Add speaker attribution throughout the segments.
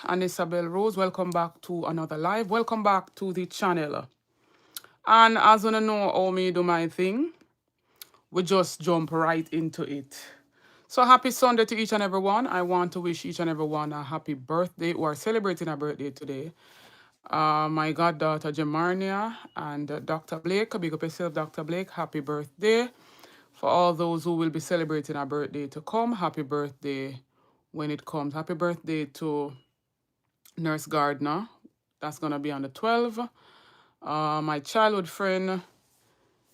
Speaker 1: and Isabel Rose. Welcome back to another live. Welcome back to the channel. And as you know how me do my thing, we just jump right into it. So happy Sunday to each and every one. I want to wish each and every one a happy birthday who are celebrating a birthday today. My goddaughter Jamarnia and Dr. Blake. Big up yourself, Dr. Blake. Happy birthday. For all those who will be celebrating a birthday to come, happy birthday when it comes. Happy birthday to Nurse Gardner. That's going to be on the 12th. My childhood friend,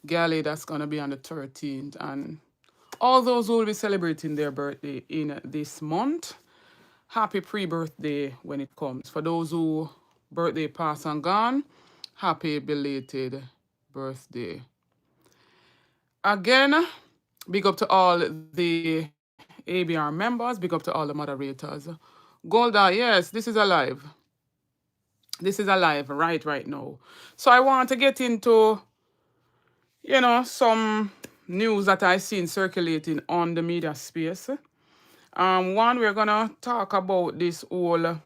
Speaker 1: Gally, that's going to be on the 13th. And all those who will be celebrating their birthday in this month, happy pre-birthday when it comes. For those who birthday pass and gone, happy belated birthday. Again, big up to all the ABR members, big up to all the moderators. Golda, yes, this is alive. This is alive right now. So I want to get into, some news that I seen circulating on the media space. One, we're gonna talk about this whole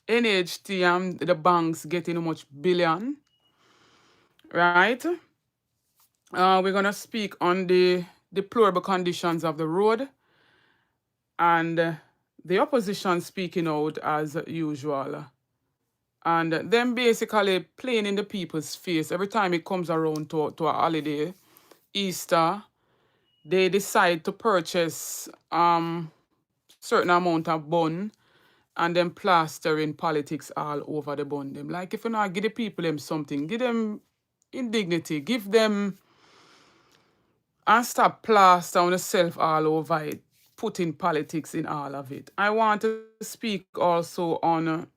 Speaker 1: NHT and the banks getting how much billion, right? We're gonna speak on the deplorable conditions of the road and the opposition speaking out as usual. And them basically playing in the people's face every time it comes around to a holiday, Easter, they decide to purchase certain amount of bun and then plastering politics all over the bun them. Like if you not give the people them something, give them indignity, give them and stop plaster on yourself all over it, putting politics in all of it. I want to speak also on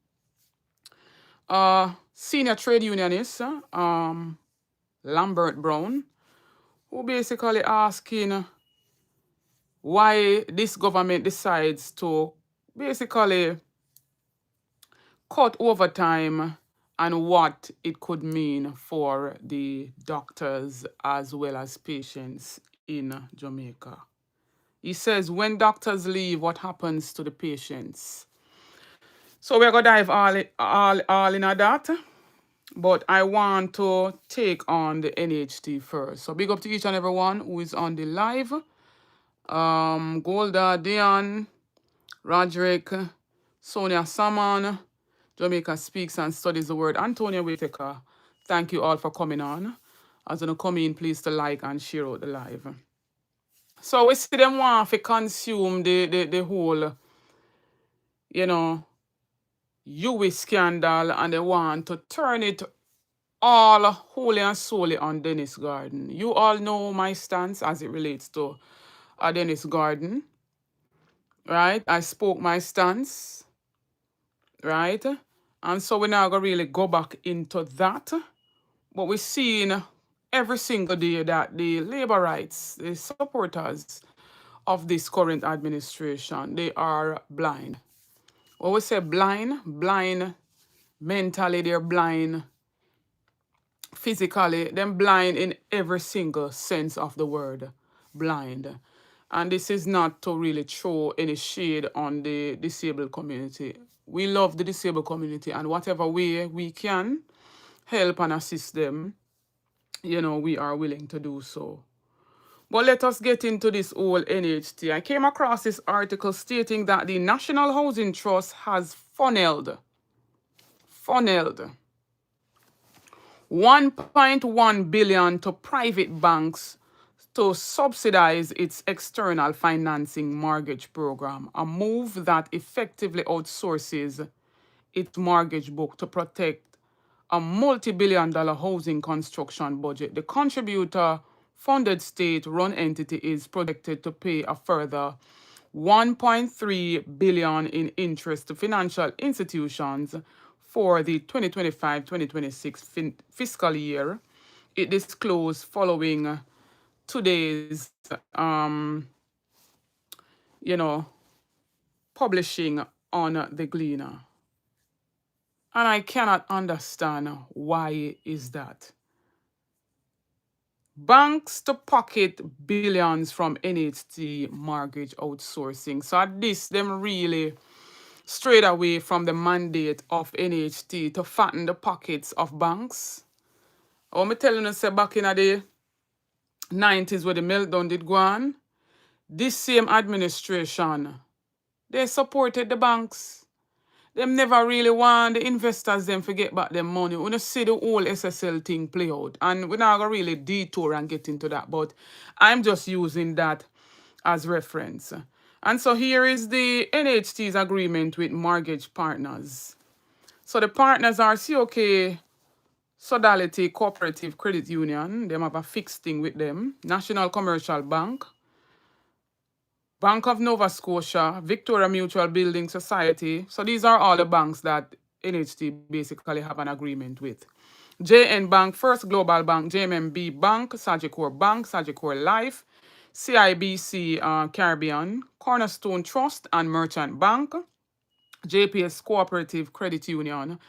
Speaker 1: senior trade unionist Lambert Brown, who basically asking why this government decides to basically cut overtime and what it could mean for the doctors as well as patients in Jamaica. He says, when doctors leave, what happens to the patients? So we're going to dive all in that. But I want to take on the NHT first. So big up to each and every one who is on the live. Golda, Dion, Roderick, Sonia Saman, Jamaica Speaks and Studies the Word, Antonia Whitaker. Thank you all for coming on. As you come in, please to like and share out the live. So we see them want to consume the whole, UE scandal, and they want to turn it all wholly and solely on Dennis Garden. You all know my stance as it relates to Dennis Garden, right? I spoke my stance, right? And so we're now going to really go back into that. But we're seeing every single day that the labor rights, the supporters of this current administration, they are blind. When we say blind mentally, they're blind physically, them blind in every single sense of the word, blind. And this is not to really throw any shade on the disabled community. We love the disabled community, and whatever way we can help and assist them, we are willing to do so. But let us get into this whole NHT. I came across this article stating that the National Housing Trust has funneled 1.1 billion to private banks to subsidize its external financing mortgage program, a move that effectively outsources its mortgage book to protect a multi-billion-dollar housing construction budget. The contributor-funded state-run entity is projected to pay a further 1.3 billion in interest to financial institutions for the 2025-2026 fiscal year. It disclosed following today's, publishing on the Gleaner. And I cannot understand why is that. Banks to pocket billions from NHT mortgage outsourcing. So at this, them really strayed away from the mandate of NHT to fatten the pockets of banks. I want me telling you, say back in the 90s where the meltdown did go on, this same administration, they supported the banks. Them never really want the investors them to get back their money. We don't see the whole SSL thing play out. And we're not going to really detour and get into that. But I'm just using that as reference. And so here is the NHT's agreement with mortgage partners. So the partners are COK, Sodality Cooperative Credit Union. They have a fixed thing with them. National Commercial Bank, Bank of Nova Scotia, Victoria Mutual Building Society. So these are all the banks that NHT basically have an agreement with. JN Bank, First Global Bank, JMMB Bank, Sagicor Bank, Sagicor Life, CIBC Caribbean, Cornerstone Trust and Merchant Bank, JPS Cooperative Credit Union,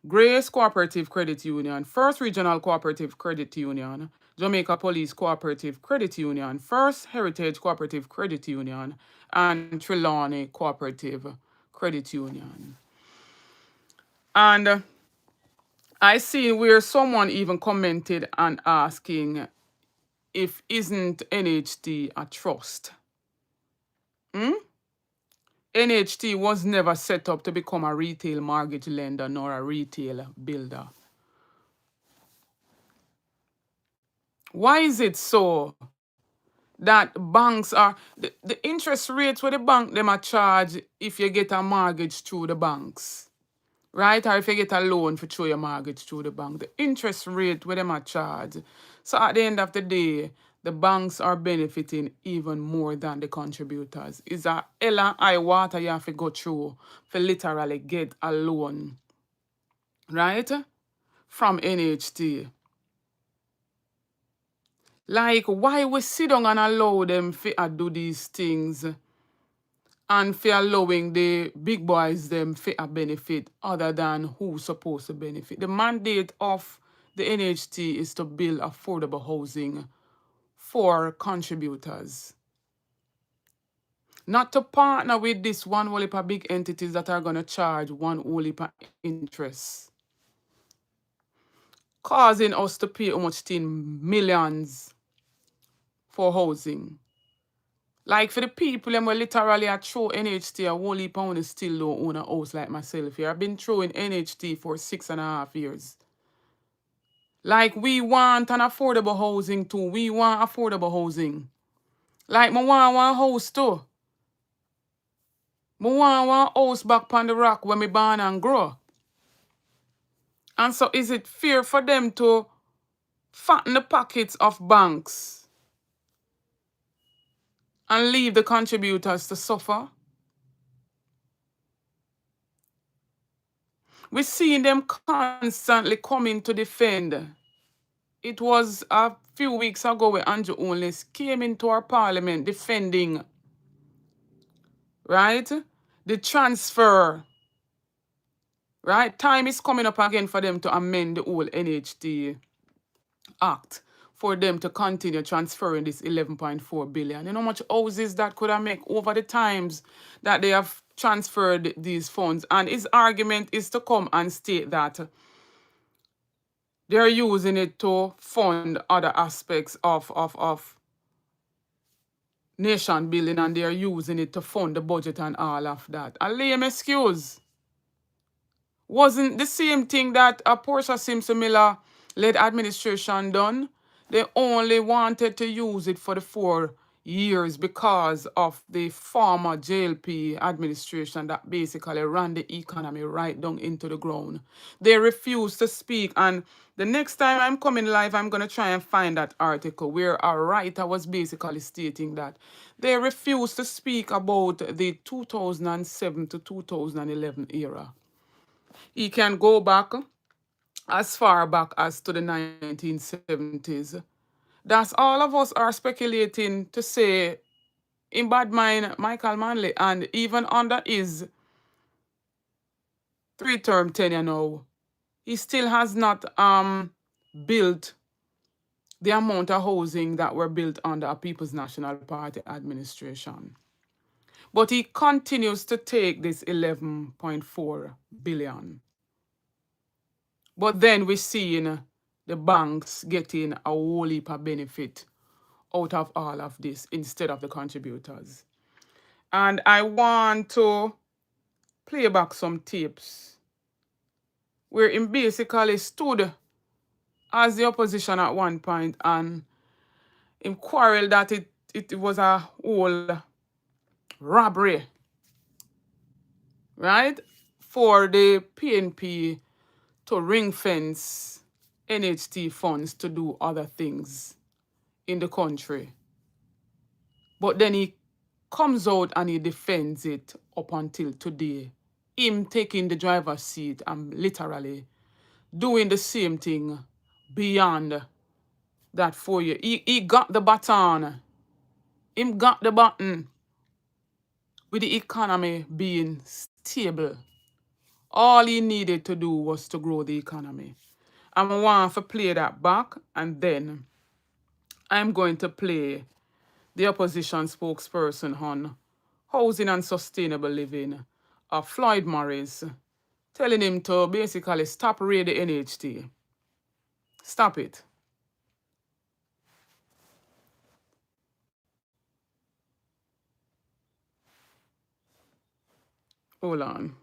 Speaker 1: Grace Cooperative Credit Union, First Regional Cooperative Credit Union, Jamaica Police Cooperative Credit Union, First Heritage Cooperative Credit Union, and Trelawney Cooperative Credit Union. And I see where someone even commented and asking if isn't NHT a trust? NHT was never set up to become a retail mortgage lender nor a retail builder. Why is it so that banks are, the interest rates where the bank them are charge if you get a mortgage through the banks, right? Or if you get a loan for through your mortgage through the bank, the interest rate where them are charge. So at the end of the day, the banks are benefiting even more than the contributors. It's a hell and high water you have to go through for literally get a loan, right? From NHT. Like, why we sit down and allow them to do these things and for allowing the big boys them for a benefit other than who's supposed to benefit? The mandate of the NHT is to build affordable housing for contributors. Not to partner with this one whole heap of big entities that are going to charge one whole heap of interest, causing us to pay how much thing millions for housing. Like for the people them will literally a throw NHT a whole heap of still don't own a house like myself here. I've been throwing NHT for 6.5 years. Like we want an affordable housing too. We want affordable housing. Like me want one house too. Me want one house back on the rock where me born and grow. And so is it fair for them to fatten the pockets of banks and leave the contributors to suffer? We're seeing them constantly coming to defend. It was a few weeks ago where Andrew Onlis came into our parliament defending, right, the transfer, right? Time is coming up again for them to amend the whole NHT Act for them to continue transferring this 11.4 billion. You know how much houses that could have made over the times that they have transferred these funds? And his argument is to come and state that they're using it to fund other aspects of nation building, and they're using it to fund the budget and all of that. A lame excuse. Wasn't the same thing that a Portia Simpson Miller led administration done? They only wanted to use it for the 4 years because of the former JLP administration that basically ran the economy right down into the ground. They refused to speak, and the next time I'm coming live, I'm going to try and find that article where a writer was basically stating that they refused to speak about the 2007 to 2011 era. He can go back as far back as to the 1970s. That's all of us are speculating to say in bad mind Michael Manley, and even under his 3-term tenure now, he still has not built the amount of housing that were built under a People's National Party administration. But he continues to take this 11.4 billion. But then we're seeing the banks getting a whole heap of benefit out of all of this instead of the contributors. And I want to play back some tapes where he basically stood as the opposition at one point and he quarreled that it was a whole robbery, right? For the PNP to ring fence NHT funds to do other things in the country. But then he comes out and he defends it up until today. Him taking the driver's seat and literally doing the same thing beyond that 4 year. He got the baton. Him got the button with the economy being stable. All he needed to do was to grow the economy. I want to play that back, and then I'm going to play the opposition spokesperson on housing and sustainable living, Floyd Morris, telling him to basically stop raid the NHT. Stop it. Hold on.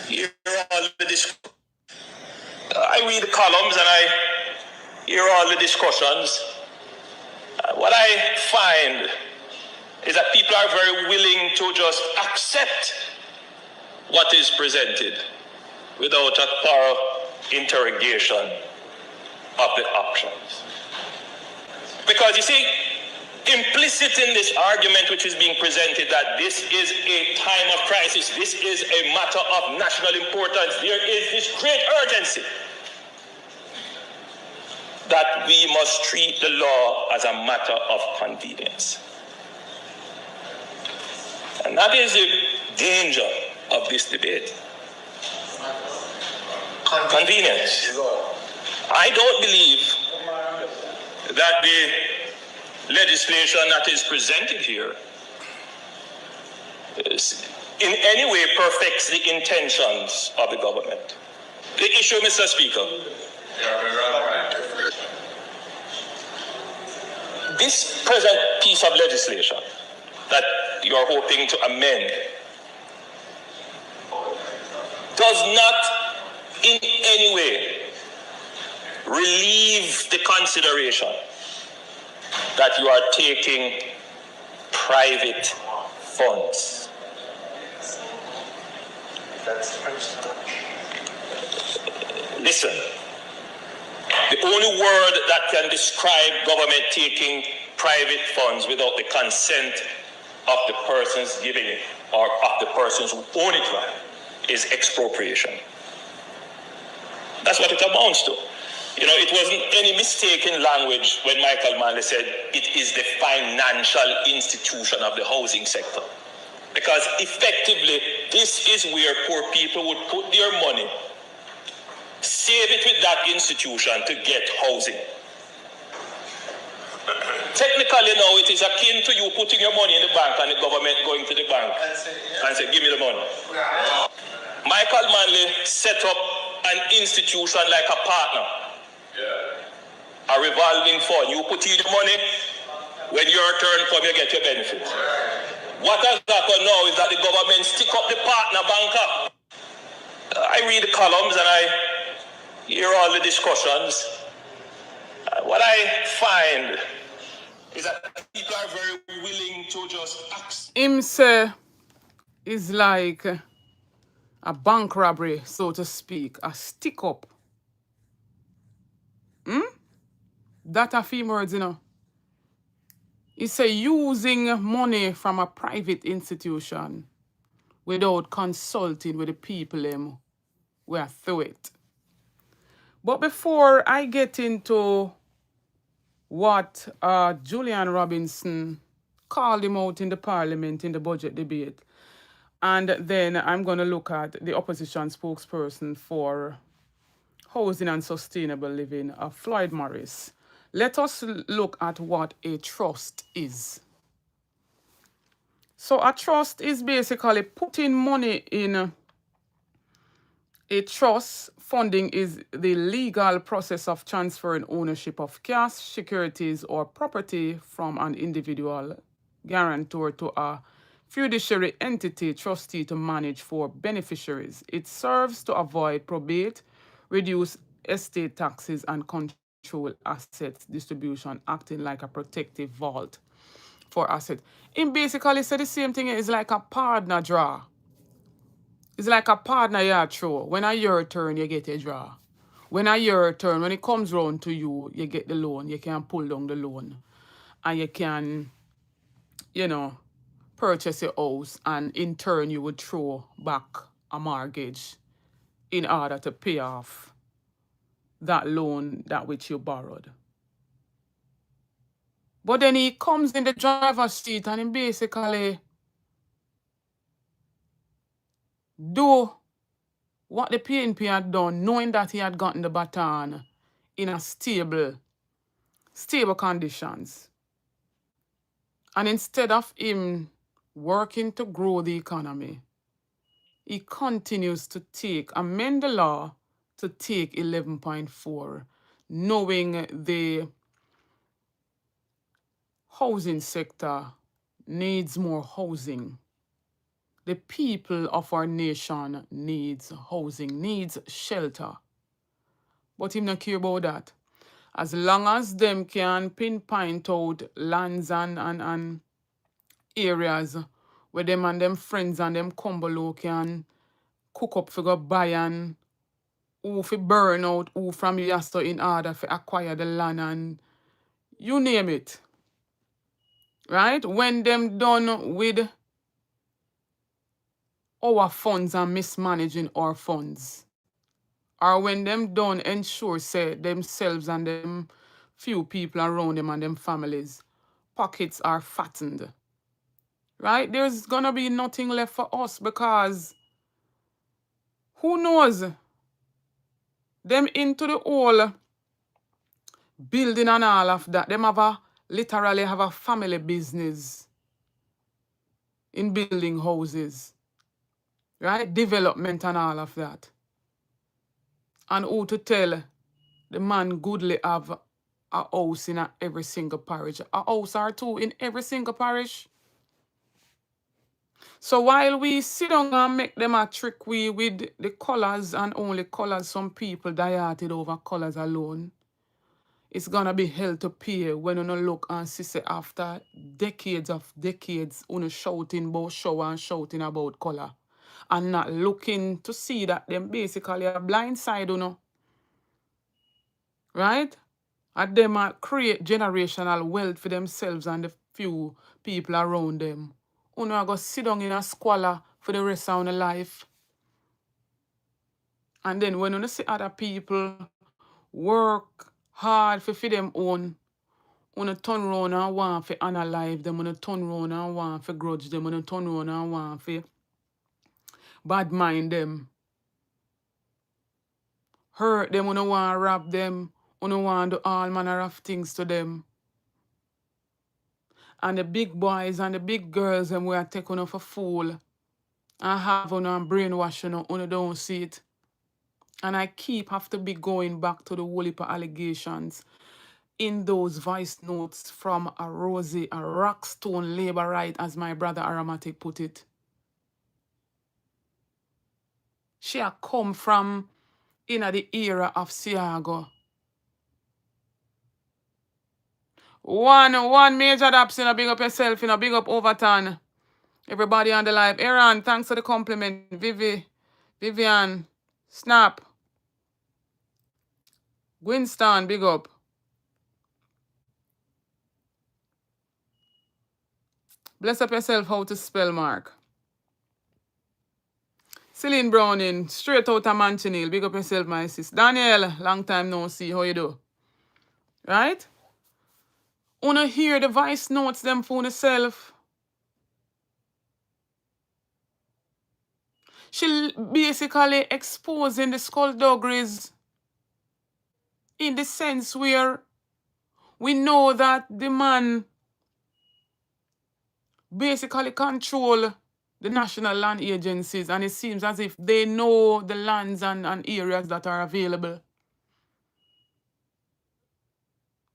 Speaker 2: Hear all the I read the columns and I hear all the discussions. What I find is that people are very willing to just accept what is presented without a thorough interrogation of the options. Because you see, implicit in this argument which is being presented that this is a time of crisis, this is a matter of national importance, there is this great urgency that we must treat the law as a matter of convenience. And that is the danger of this debate. Convenience. I don't believe that the legislation that is presented here in any way perfects the intentions of the government. The issue, Mr. Speaker, this present piece of legislation that you are hoping to amend does not in any way relieve the consideration that you are taking private funds. Listen, the only word that can describe government taking private funds without the consent of the persons giving it or of the persons who own it rather is expropriation. That's what it amounts to. You know, it wasn't any mistaken language when Michael Manley said it is the financial institution of the housing sector. Because effectively, this is where poor people would put their money, save it with that institution to get housing. Technically now, it is akin to you putting your money in the bank and the government going to the bank and say, give me the money. Michael Manley set up an institution like a partner. A revolving fund. You put in your money, when your turn comes, you get your benefit. What has happened now is that the government stick up the partner banker. I read the columns and I hear all the discussions. What I find is that people are very willing to just ask.
Speaker 1: Him say is like a bank robbery, so to speak, a stick up. That a few words, He say using money from a private institution without consulting with the people we are through it. But before I get into what Julian Robinson called him out in the parliament in the budget debate, and then I'm going to look at the opposition spokesperson for housing and sustainable living, Floyd Morris. Let us look at what a trust is. So a trust is basically putting money in a trust. Funding is the legal process of transferring ownership of cash, securities, or property from an individual guarantor to a fiduciary entity trustee to manage for beneficiaries. It serves to avoid probate, reduce estate taxes, and control assets distribution, acting like a protective vault for assets. It basically said the same thing. It's like a partner draw. It's like a partner you throw. When a your turn, you get a draw. When a your turn, when it comes round to you, you get the loan. You can pull down the loan. And you can, purchase a house. And in turn, you would throw back a mortgage in order to pay off that loan that which you borrowed. But then he comes in the driver's seat and he basically do what the PNP had done, knowing that he had gotten the baton in a stable conditions. And instead of him working to grow the economy, he continues to amend the law to take 11.4, knowing the housing sector needs more housing. The people of our nation needs housing, needs shelter. But him not care about that. As long as them can pinpoint out lands and areas where them and them friends and them come below can cook up for go buy and who fi burn out who from yesterday in order to acquire the land and you name it. Right? When them done with our funds and mismanaging our funds, or when them done ensure say themselves and them few people around them and them families pockets are fattened, right? There's gonna be nothing left for us because who knows? Them into the whole building and all of that. Them literally have a family business in building houses, right? Development and all of that. And who to tell the man goodly have a house in every single parish, a house or two in every single parish. So while we sit down and make them a trick we with the colors and only colors, some people dieted over colors alone, it's gonna be hell to pay when you look and see after decades, you shouting about show and shouting about color and not looking to see that them basically a blind side, right? And them create generational wealth for themselves and the few people around them. Are go sit down in a squalor for the rest of their life. And then when you see other people work hard for them own, turn around and want to analyze them, turn around and want to grudge them, turn around and want to bad mind them, hurt them, want to rob them, want to do all manner of things to them. And the big boys and the big girls them we are taking for fool and have on and brainwash don't see it. And I have to be going back to the whole heap of allegations in those voice notes from a Rosie, a rockstone labor right, as my brother Aromatic put it. She had come from in the era of Siago. One major daps in a big up yourself, in a big up Overton. Everybody on the live. Aaron, thanks for the compliment. Vivian, Snap. Winston, big up. Bless up yourself how to spell Mark. Celine Browning, straight out of Manchineel. Big up yourself, my sis. Daniel, long time no see. How you do? Right? Wanna hear the voice notes them for yourself. She basically exposing the skullduggeries in the sense where we know that the man basically control the national land agencies, and it seems as if they know the lands and areas that are available.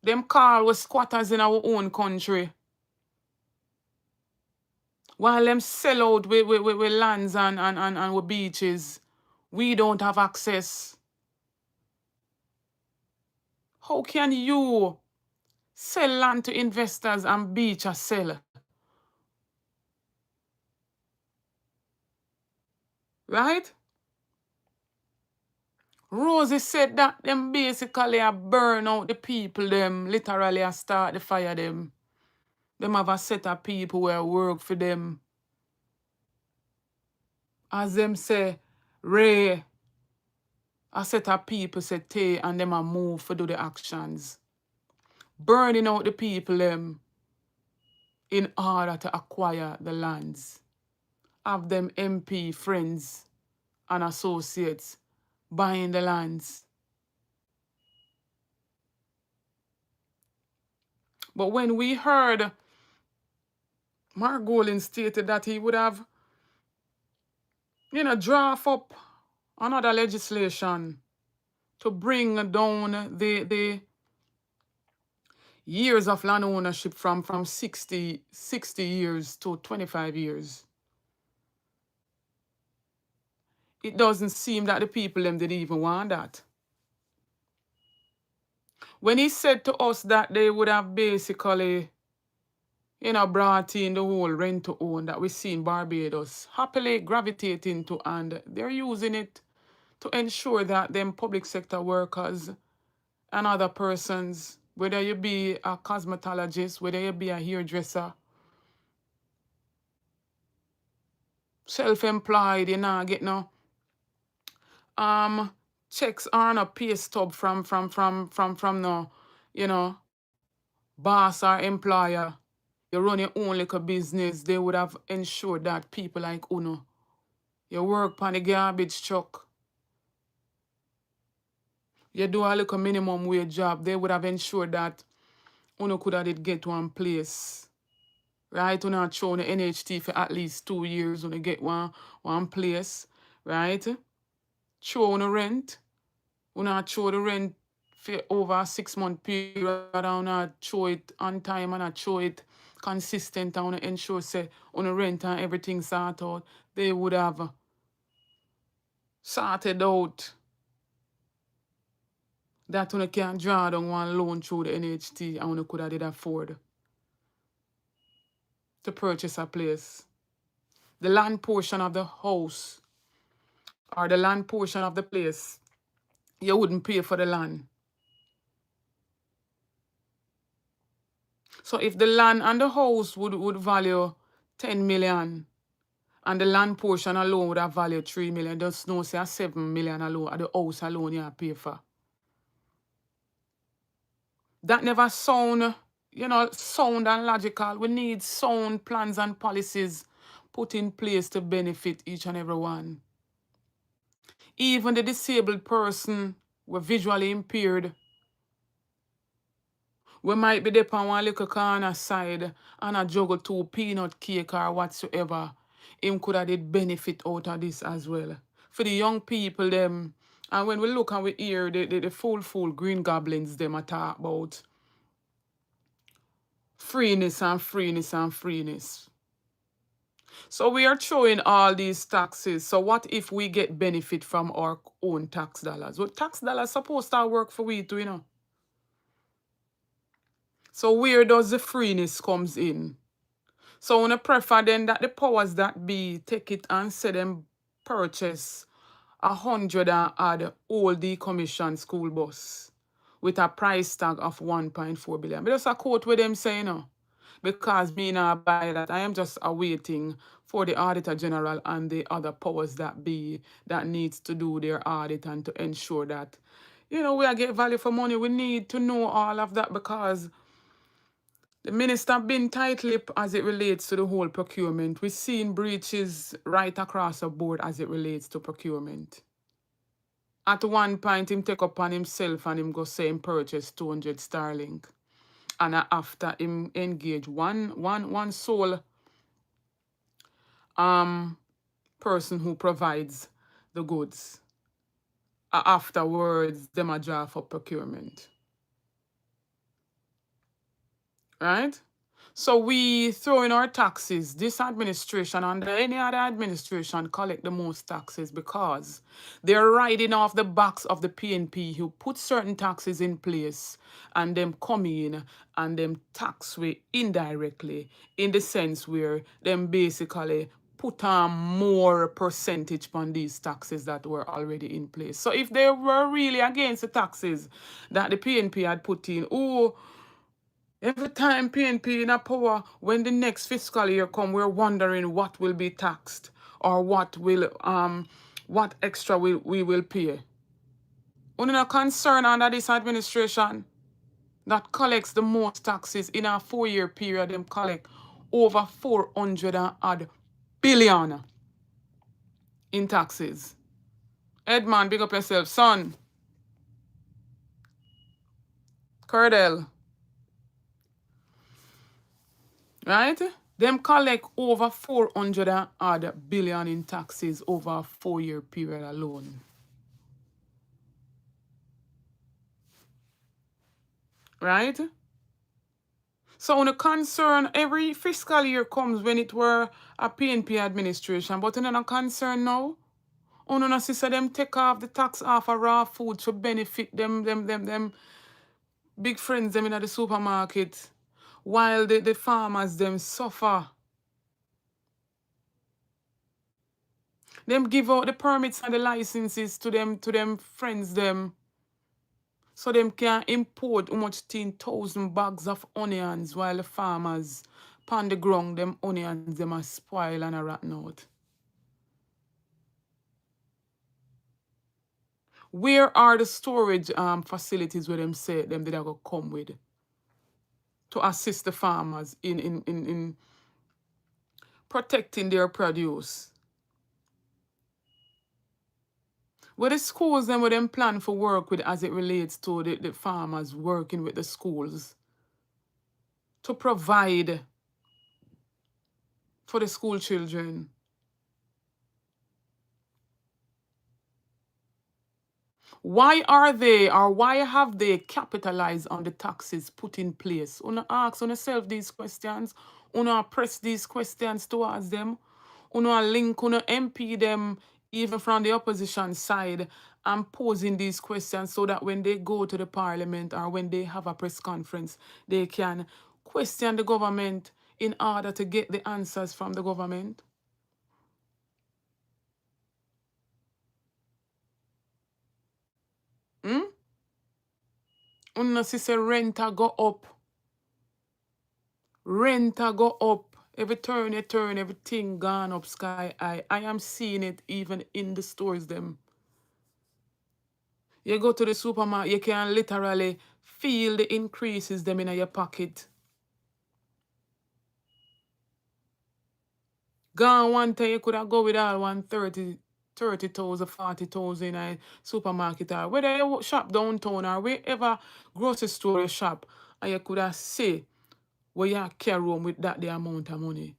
Speaker 1: Them call us squatters in our own country, while them sell out with lands and with beaches. We don't have access. How can you sell land to investors and beach a sell? Right? Rosie said that them basically a burn out the people, them literally a start the fire them. Them have a set of people who work for them. As them say, Ray, a set of people say Tay, and them a move for do the actions. Burning out the people them in order to acquire the lands. Have them MP friends and associates buying the lands. But when we heard Mark Golin stated that he would have, draft up another legislation to bring down the years of land ownership from 60 years to 25 years. It doesn't seem that the people them didn't even want that. When he said to us that they would have basically, brought in the whole rent to own that we see in Barbados, happily gravitating to, and they're using it to ensure that them public sector workers and other persons, whether you be a cosmetologist, whether you be a hairdresser, self-employed, get no checks on a pay stub from no, boss or employer. You run your own little business, they would have ensured that people like Uno, you work on the garbage truck, you do a little minimum wage job, they would have ensured that Uno could have get one place. Right? Uno have shown the NHT for at least 2 years, Uno get one place, right? Show Uno rent. Uno have show the rent for over a 6-month period, and Uno show it on time and show it consistent, and ensure say Uno rent and everything sort out. They would have sorted out that Uno can draw down one loan through the NHT, and Uno could have did afford to purchase a place. The land portion of the house or the land portion of the place, you wouldn't pay for the land. So if the land and the house would value 10 million, and the land portion alone would have value 3 million, just know say 7 million alone, or the house alone you have pay for. That never sound, sound and logical. We need sound plans and policies put in place to benefit each and every one. Even the disabled person, we're visually impaired, we might be there on one little corner side and a juggle 2 peanut cake or whatsoever. Him could have did benefit out of this as well. For the young people them, and when we look and we hear the full green goblins them talk about freeness and freeness and freeness. So we are throwing all these taxes. So what if we get benefit from our own tax dollars? Well, tax dollars supposed to work for we too, So where does the freeness comes in? So I want to prefer then that the powers that be take it and say them purchase 100 and add all decommissioned school bus with a price tag of 1.4 billion. But that's a quote with them saying, because me not buy that. I am just awaiting for the Auditor General and the other powers that be that needs to do their audit and to ensure that, we are get value for money. We need to know all of that because the minister been tight-lipped as it relates to the whole procurement. We've seen breaches right across the board as it relates to procurement. At one point, him take upon himself and him go say him purchase 200 sterling. And after him engage one sole person who provides the goods. Afterwards, them a draw for procurement. Right? So we throw in our taxes. This administration and any other administration collect the most taxes because they're riding off the backs of the PNP who put certain taxes in place and them come in and them tax we indirectly in the sense where them basically put on more percentage on these taxes that were already in place. So if they were really against the taxes that the PNP had put in, every time PNP in a power, when the next fiscal year come, we're wondering what will be taxed or what extra we will pay. We're not concerned under this administration that collects the most taxes in a 4-year period. Them collect over 400 and odd billion in taxes. Edman, big up yourself, son. Curdell. Right? Them collect over 400 and odd billion in taxes over a 4-year period alone. Right? So on the concern, every fiscal year comes when it were a PNP administration, but on a concern now, on a sister them take off the tax off of raw food to benefit them big friends them in the supermarket, while the farmers them suffer. Them give out the permits and the licenses to them friends them, so them can import how much 10,000 bags of onions while the farmers on the ground them onions them are spoil and a rotten out. Where are the storage facilities where them say them did go come with to assist the farmers in protecting their produce? Where the schools then where them plan for work with as it relates to the farmers working with the schools to provide for the school children? Why are they or why have they capitalized on the taxes put in place? Una ask yourself these questions. Una press these questions towards them. Una link una MP them even from the opposition side and posing these questions so that when they go to the parliament or when they have a press conference, they can question the government in order to get the answers from the government. Una say rent a go up. Rent a go up. Every turn you turn, everything gone up sky high. I am seeing it even in the stores them. You go to the supermarket, you can literally feel the increases them in your pocket. Gone one time, you could have go with all 130, 30,000, 40,000 in a supermarket or whether you shop downtown or wherever grocery store you shop, and you could have say where you carry home with that the amount of money.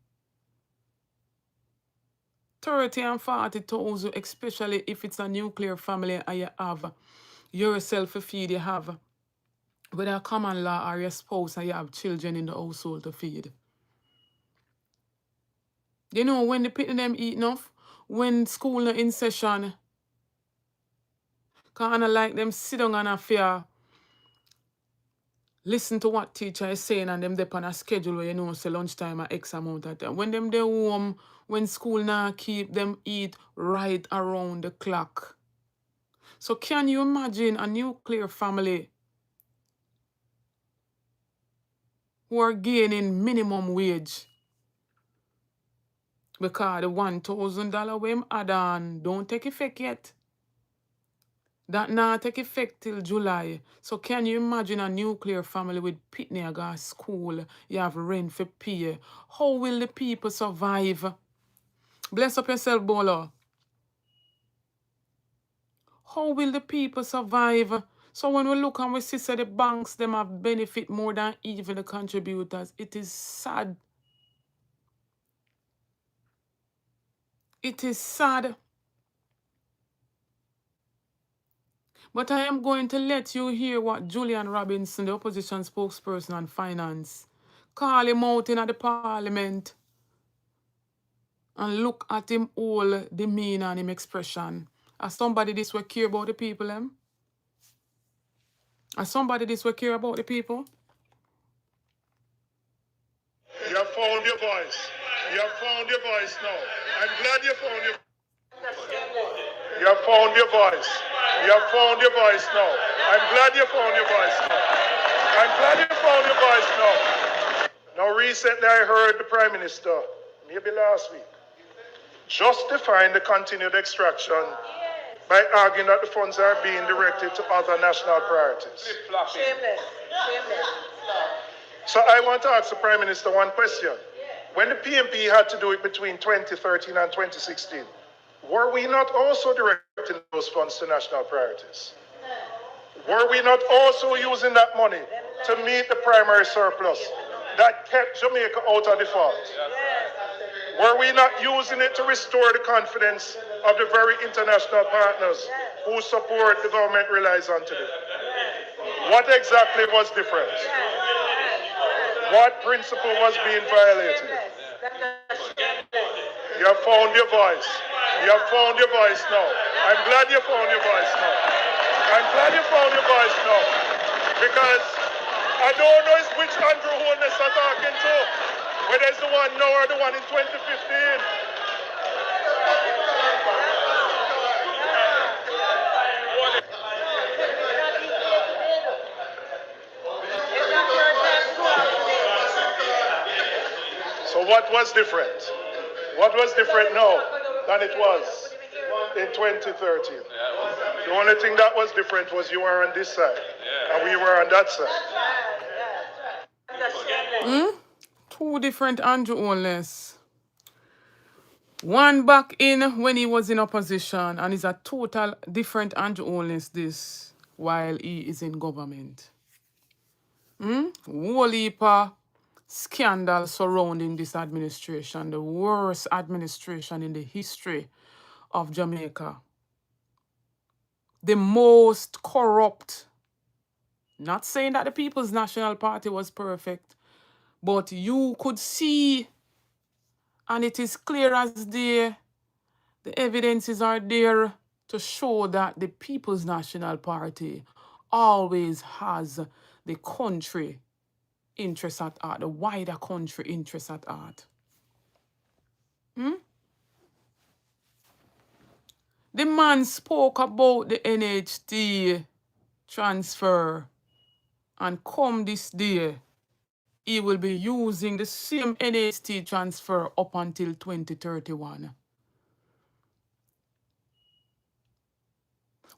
Speaker 1: 30 and 40,000, especially if it's a nuclear family and you have yourself to feed, you have whether a common law or your spouse and you have children in the household to feed. You know, when the people them eat enough, when school not in session, kind of like them sit down and fear, listen to what teacher is saying and them they on a schedule where you know say lunchtime at X amount of time. When them they home, when school now keep them eat right around the clock. So can you imagine a nuclear family who are gaining minimum wage because the $1,000 we add on don't take effect yet. That not take effect till July. So can you imagine a nuclear family with pitney go school, you have rent for pay? How will the people survive? Bless up yourself, Bolo. How will the people survive? So when we look and we see the banks, them have benefit more than even the contributors. It is sad. It is sad. But I am going to let you hear what Julian Robinson, the opposition spokesperson on finance, call him out in the parliament and look at him all demeanor and him expression. As somebody this will care about the people, them? As somebody this will care about the people?
Speaker 3: You have found your voice. You have found your voice now. I'm glad you found your You have found your voice. You have found your voice now. I'm glad you found your voice now. I'm glad you found your voice now. Now recently I heard the Prime Minister, maybe last week, justifying the continued extraction by arguing that the funds are being directed to other national priorities.
Speaker 4: Shameless. Shameless.
Speaker 3: So I want to ask the Prime Minister one question. When the PMP had to do it between 2013 and 2016, were we not also directing those funds to national priorities? Were we not also using that money to meet the primary surplus that kept Jamaica out of default? Were we not using it to restore the confidence of the very international partners whose support the government relies on today? What exactly was different? What principle was being violated? You have found your voice. You have found your voice now. I'm glad you found your voice now. I'm glad you found your voice now. Because I don't know which Andrew Holness are talking to. Whether it's the one now or the one in 2015. So what was different? What was different now than it was in 2013? The only thing that was different was you were on this side and we were on that side.
Speaker 1: Two different Andrew Holness. One back in when he was in opposition, and is a total different Andrew Holness this while he is in government. Whole heap of scandal surrounding this administration, the worst administration in the history of Jamaica. The most corrupt. Not saying that the People's National Party was perfect, but you could see, and it is clear as day, the evidences are there to show that the People's National Party always has the country interest at heart, the wider country interest at heart. The man spoke about the NHT transfer, and come this day, he will be using the same NHT transfer up until 2031.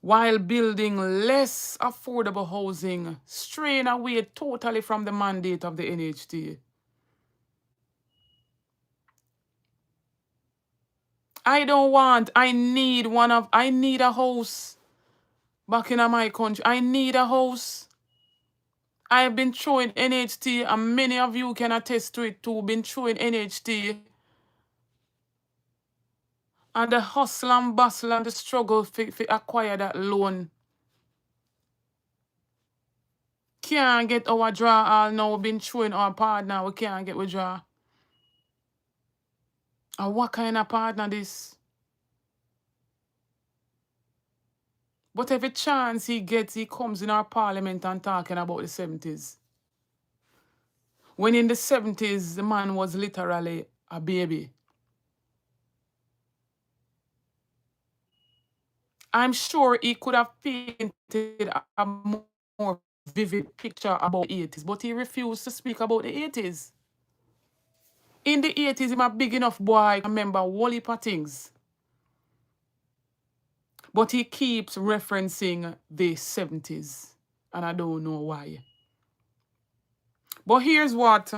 Speaker 1: While building less affordable housing, straying away totally from the mandate of the NHT. I need a house back in my country. I need a house. I have been throwing NHT, and many of you can attest to it too, been throwing NHT. And the hustle and bustle and the struggle to acquire that loan. Can't get our draw all now. We've been throwing our partner. We can't get withdraw. And what kind of partner this? But every chance he gets, he comes in our parliament and talking about the 70s. When in the 70s, the man was literally a baby. I'm sure he could have painted a more vivid picture about the 80s, but he refused to speak about the 80s. In the 80s, I'm a big enough boy, I remember whole heap of things. But he keeps referencing the 70s, and I don't know why. But here's what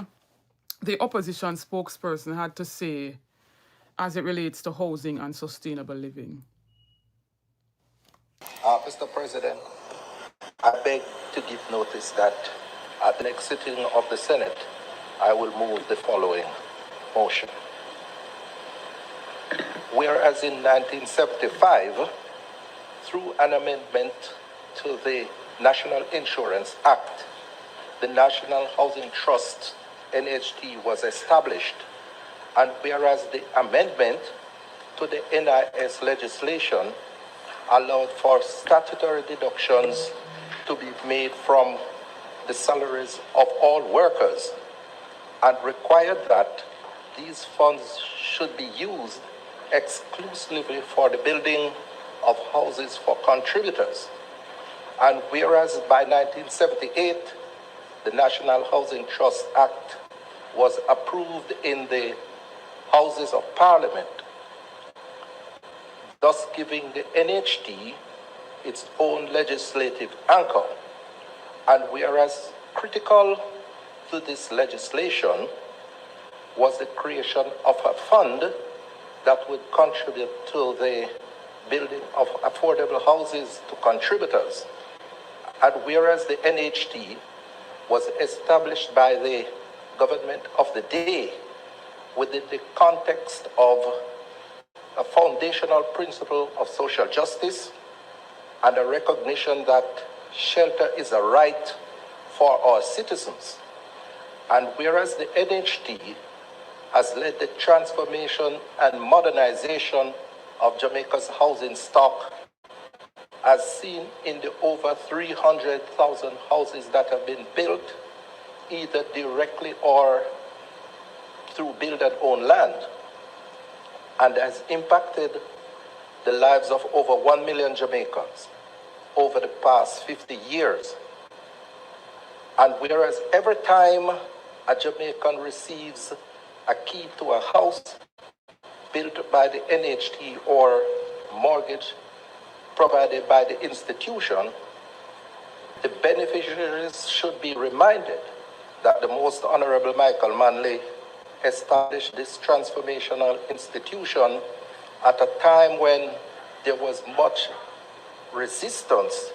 Speaker 1: the opposition spokesperson had to say as it relates to housing and sustainable living.
Speaker 5: Mr. President, I beg to give notice that at the next sitting of the Senate, I will move the following motion. Whereas in 1975, through an amendment to the National Insurance Act, the National Housing Trust, NHT, was established, and whereas the amendment to the NIS legislation allowed for statutory deductions to be made from the salaries of all workers and required that these funds should be used exclusively for the building of houses for contributors. And whereas by 1978, the National Housing Trust Act was approved in the Houses of Parliament, thus giving the NHT its own legislative anchor. And whereas critical to this legislation was the creation of a fund that would contribute to the building of affordable houses to contributors. And whereas the NHT was established by the government of the day within the context of a foundational principle of social justice and a recognition that shelter is a right for our citizens. And whereas the NHT has led the transformation and modernization of Jamaica's housing stock, as seen in the over 300,000 houses that have been built, either directly or through build and own land, and has impacted the lives of over 1 million Jamaicans over the past 50 years. And whereas every time a Jamaican receives a key to a house built by the NHT or mortgage provided by the institution, the beneficiaries should be reminded that the Most Honorable Michael Manley established this transformational institution at a time when there was much resistance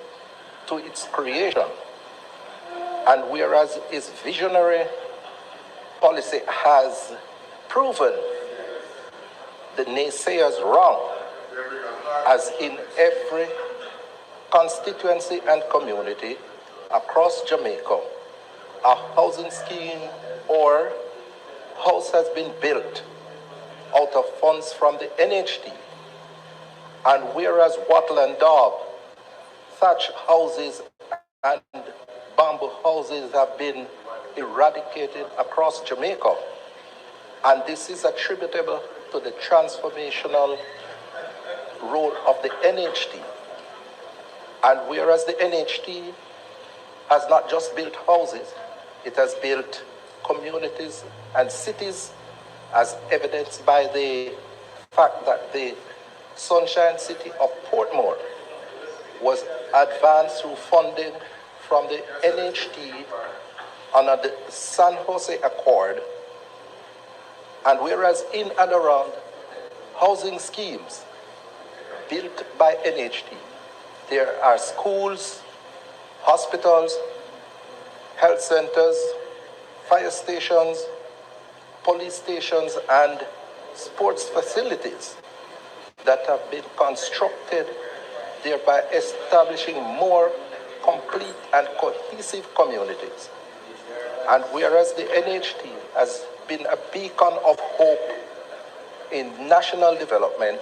Speaker 5: to its creation. And whereas its visionary policy has proven the naysayers wrong, as in every constituency and community across Jamaica, a housing scheme or house has been built out of funds from the NHT. And whereas wattle and dog, thatch houses and bamboo houses have been eradicated across Jamaica, and this is attributable to the transformational role of the NHT. And whereas the NHT has not just built houses, it has built communities and cities, as evidenced by the fact that the Sunshine City of Portmore was advanced through funding from the NHT under the San Jose Accord. And whereas in and around housing schemes built by NHT, there are schools, hospitals, health centers, fire stations, police stations, and sports facilities that have been constructed, thereby establishing more complete and cohesive communities. And whereas the NHT has been a beacon of hope in national development,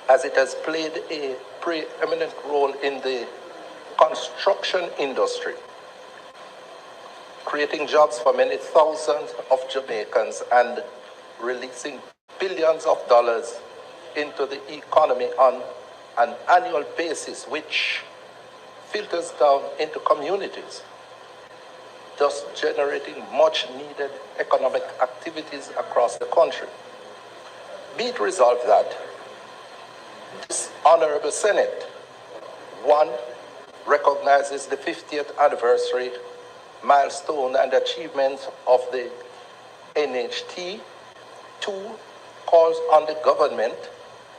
Speaker 5: as it has played a preeminent role in the construction industry, creating jobs for many thousands of Jamaicans and releasing billions of dollars into the economy on an annual basis, which filters down into communities, thus generating much needed economic activities across the country. Be it resolved that this Honorable Senate, 1, recognizes the 50th anniversary milestone and achievements of the NHT. 2, calls on the government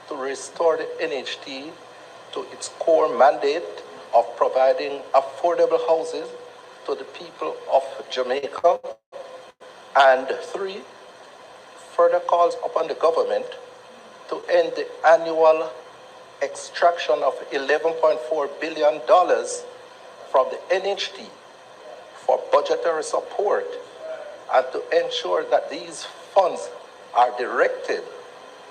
Speaker 5: to restore the NHT to its core mandate of providing affordable houses to the people of Jamaica. And 3, further calls upon the government to end the annual extraction of $11.4 billion from the NHT for budgetary support and to ensure that these funds are directed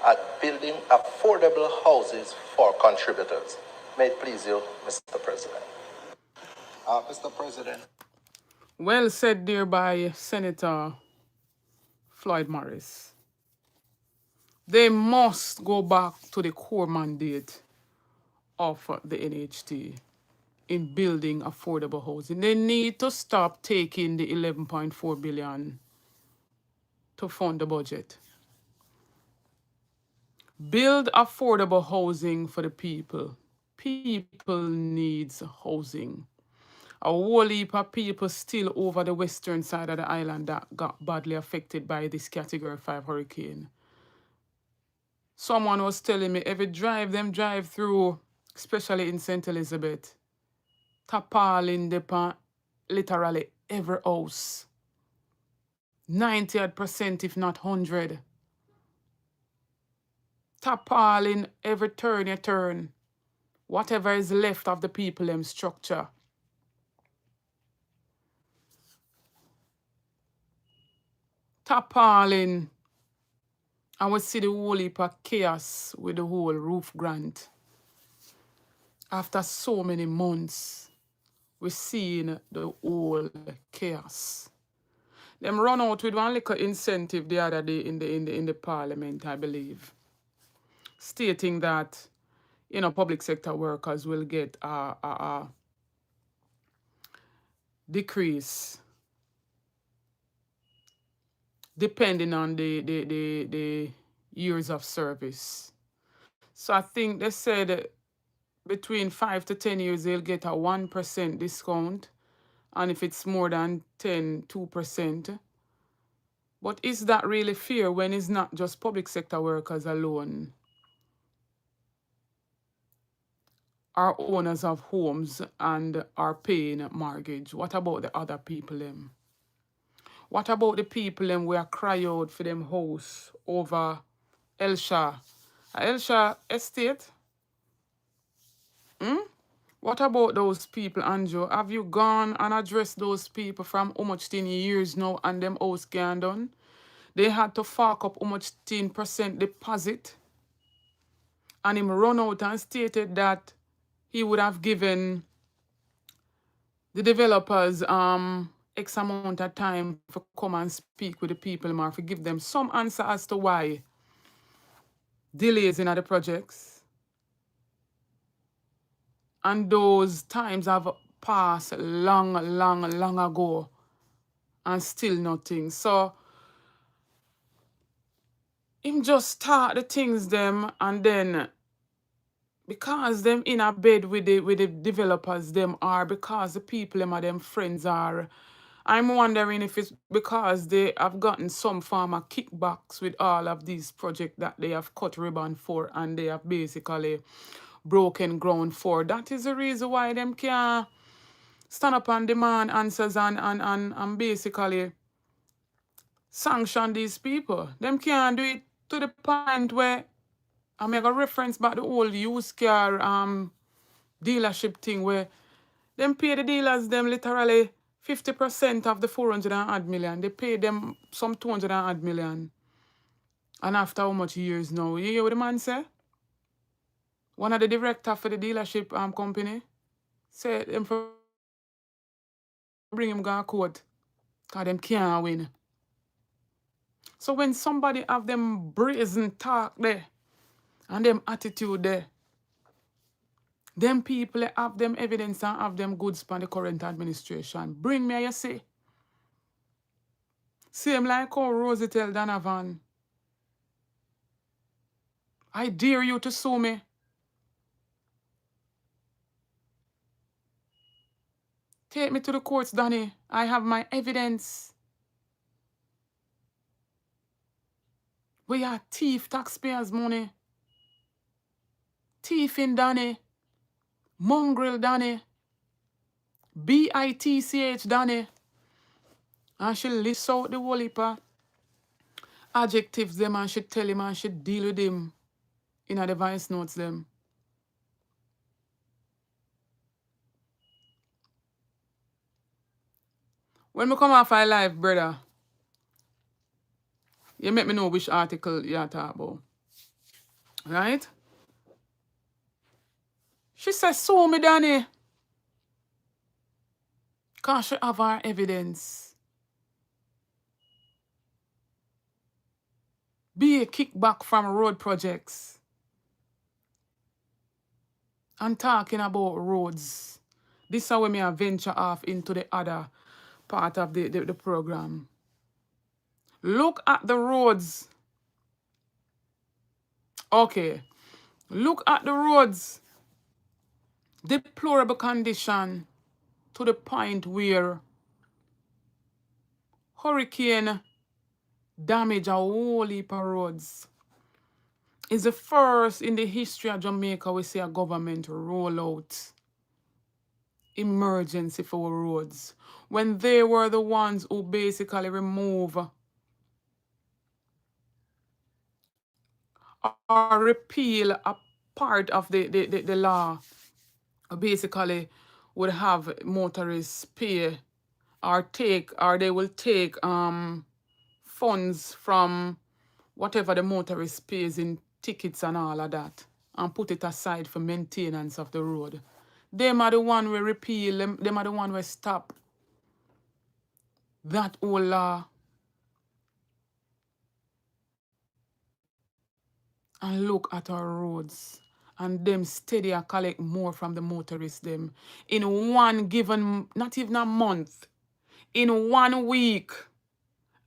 Speaker 5: at building affordable houses for contributors. May it please you, Mr. President. Mr. President.
Speaker 1: Well said there by Senator Floyd Morris. They must go back to the core mandate of the NHT in building affordable housing. They need to stop taking the 11.4 billion to fund the budget. Build affordable housing for the people. People needs housing. A whole heap of people still over the western side of the island that got badly affected by this Category 5 hurricane. Someone was telling me every them drive through, especially in St. Elizabeth, tarpaulin depend literally every house. 90% if not 100. Tarpaulin every turn you turn. Whatever is left of the people them structure. Tarpaulin. And we see the whole heap of chaos with the whole roof grant. After so many months, we're seeing the whole chaos. Them run out with one little incentive the other day in the Parliament, I believe, stating that public sector workers will get a decrease depending on the years of service. So I think they said between 5 to 10 years they'll get a 1% discount, and if it's more than 10, 2%. But is that really fair when it's not just public sector workers alone are owners of homes and are paying mortgage? What about the other people them? What about the people them who are cry out for them house over Elsha estate? What about those people, Andrew? Have you gone and addressed those people from how much 10 years now and them house can done? They had to fork up how much 10% deposit. And him run out and stated that he would have given the developers X amount of time for come and speak with the people or to give them some answer as to why delays in the projects. And those times have passed long ago and still nothing. So him just start the things them, and then because them in a bed with the developers them are, because the people them are them friends are, I'm wondering if it's because they have gotten some form of kickbacks with all of these projects that they have cut ribbon for and they have basically broken ground for. That is the reason why them can't stand up and demand answers and basically sanction these people. Them can't do it to the point where I make a reference back the old used car dealership thing where them pay the dealers them literally 50% of the 400 and odd million. They pay them some 200 and odd million. And after how much years now? You hear what the man say? One of the director for the dealership company said them for bring him go court because them can't win. So when somebody have them brazen talk there and them attitude there, Them people have them evidence and have them goods for the current administration. Bring me, you see. Same like how Rosie tell Donovan, I dare you to sue me. Take me to the courts, Danny. I have my evidence. We are thief taxpayers' money. Thiefing Danny. Mongrel Danny. BITCH Danny. And she lists out the whole heap of adjectives them and she tell him and she deal with him in a device notes them. When we come off our live, brother, you make me know which article you're talking about. Right? She says, sue me, Danny. Because she have our evidence. Be a kickback from road projects. And talking about roads. This is how me venture off into the other part of the program. Look at the roads. Okay. Look at the roads. Deplorable condition to the point where hurricane damage a whole heap of roads. It's the first in the history of Jamaica we see a government roll out emergency for roads. When they were the ones who basically remove or repeal a part of the law, basically would have motorists pay or they will take funds from whatever the motorist pays in tickets and all of that and put it aside for maintenance of the road. Them are the one we repeal, them are the one we stop that whole law. And look at our roads. And them steady and collect more from the motorists them. In one given, not even a month, in 1 week.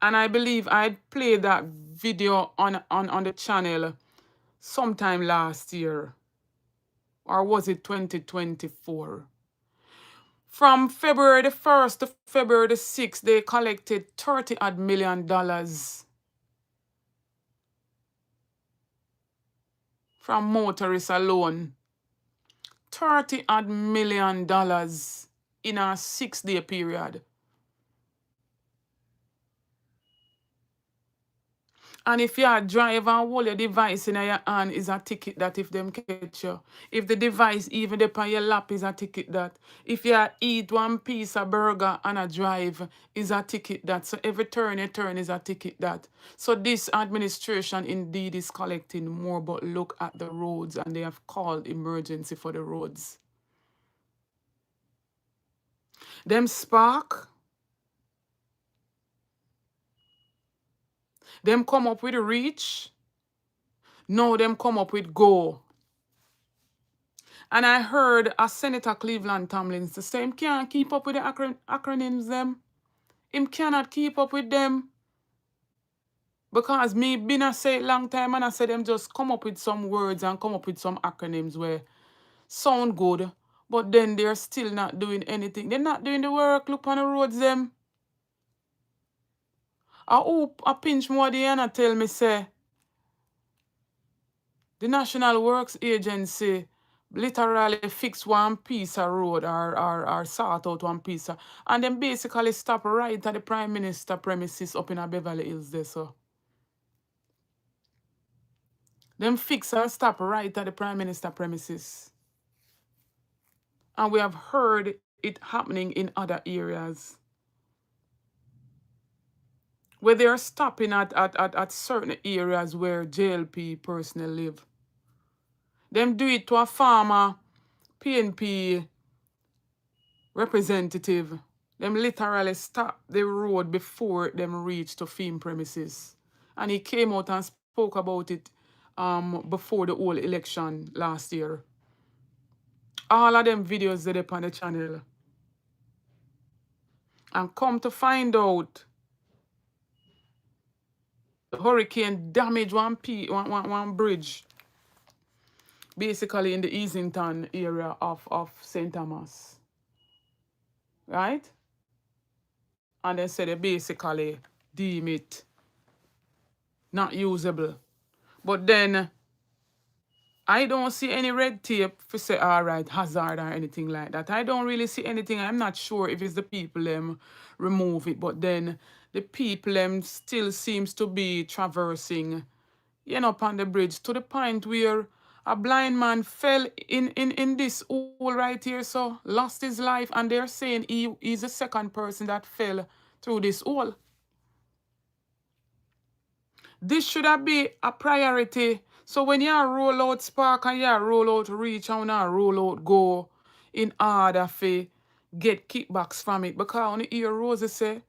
Speaker 1: And I believe I played that video on the channel sometime last year. Or was it 2024? From February the 1st to February the 6th, they collected $30 million from motorists alone. $30 million in a 6-day period. And if you are drive and hold your device in your hand, is a ticket that if them catch you. If the device even upon your lap is a ticket that. If you eat one piece of burger and a drive is a ticket that. So every turn you turn is a ticket that. So this administration indeed is collecting more, but look at the roads and they have called emergency for the roads. Them spark. Them come up with reach. No, them come up with go. And I heard a Senator Cleveland Tomlins say him can't keep up with the acronyms them. Him cannot keep up with them. Because me been a say it long time and I said them just come up with some words and come up with some acronyms where sound good, but then they're still not doing anything. They're not doing the work. Look on the roads them. I pinch more the and I tell me say the National Works Agency literally fix one piece of road or sort out one piece of, and then basically stop right at the Prime Minister premises up in a Beverly Hills there, so. Them fix and stop right at the Prime Minister premises. And we have heard it happening in other areas. Where they are stopping at certain areas where JLP personnel live. Them do it to a farmer, PNP representative. Them literally stop the road before them reach to FEMA premises. And he came out and spoke about it before the whole election last year. All of them videos that up on the channel. And come to find out, the hurricane damaged one bridge, basically in the Easington area of St. Thomas. Right? And they said they basically deem it not usable. But then I don't see any red tape for say, all right, hazard or anything like that. I don't really see anything. I'm not sure if it's the people remove it, but then the people still seems to be traversing, upon the bridge to the point where a blind man fell in this hole right here, so lost his life, and they're saying he's the second person that fell through this hole. This should have been a priority. So when you roll out Spark and you roll out Reach and you roll out Go in order to get kickbacks from it. Because on the ear Rosie say,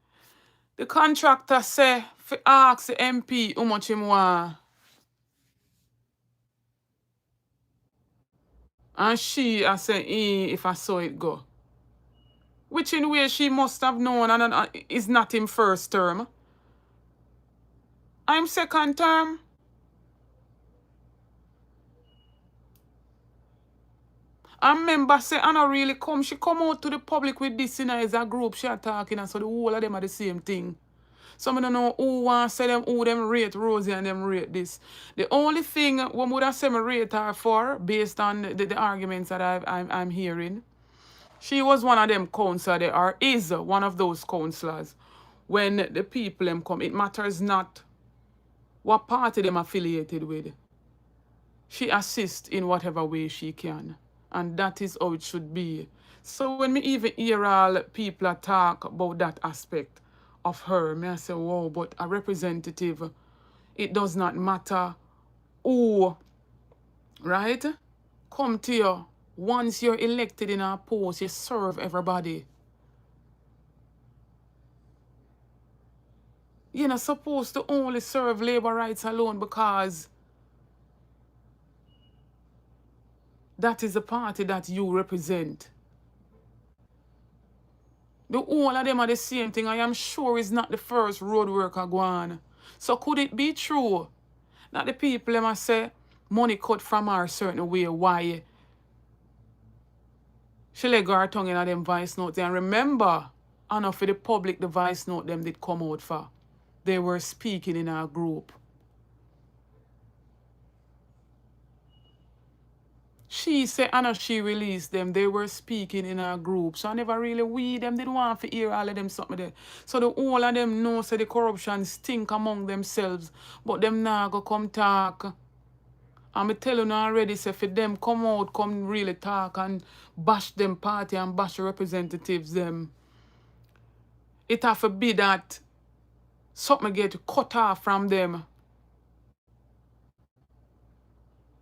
Speaker 1: the contractor say for ask the MP how much him want. And she I say, if I saw it go. Which in way she must have known and is not in first term. I'm second term. And remember, say Anna really come. She come out to the public with this as a group. She are talking, and so the whole of them are the same thing. Some don't know who want say them, who them rate Rosie and them rate this. The only thing one would have said me rate her for, based on the arguments that I'm hearing, she was one of them counselors there, or is one of those counselors. When the people them come, it matters not what party them affiliated with. She assists in whatever way she can. And that is how it should be. So when me even hear all people talk about that aspect of her, me I say, wow, but a representative, it does not matter who, right? Come to you. Once you're elected in a post, you serve everybody. You're not supposed to only serve labor rights alone because that is the party that you represent. The whole of them are the same thing. I am sure it's not the first road worker go on. So could it be true that the people them say money cut from her a certain way? Why she let go her tongue in them voice note? And remember, I know for the public the voice note them did come out for. They were speaking in our group. She said, I know she released them. They were speaking in our group. So I never really them didn't want to hear all of them something there. So the whole of them know say the corruption stink among themselves. But them now go come talk. And me tell you already, say for them come out, come really talk and bash them party and bash the representatives them. It have to be that something get cut off from them.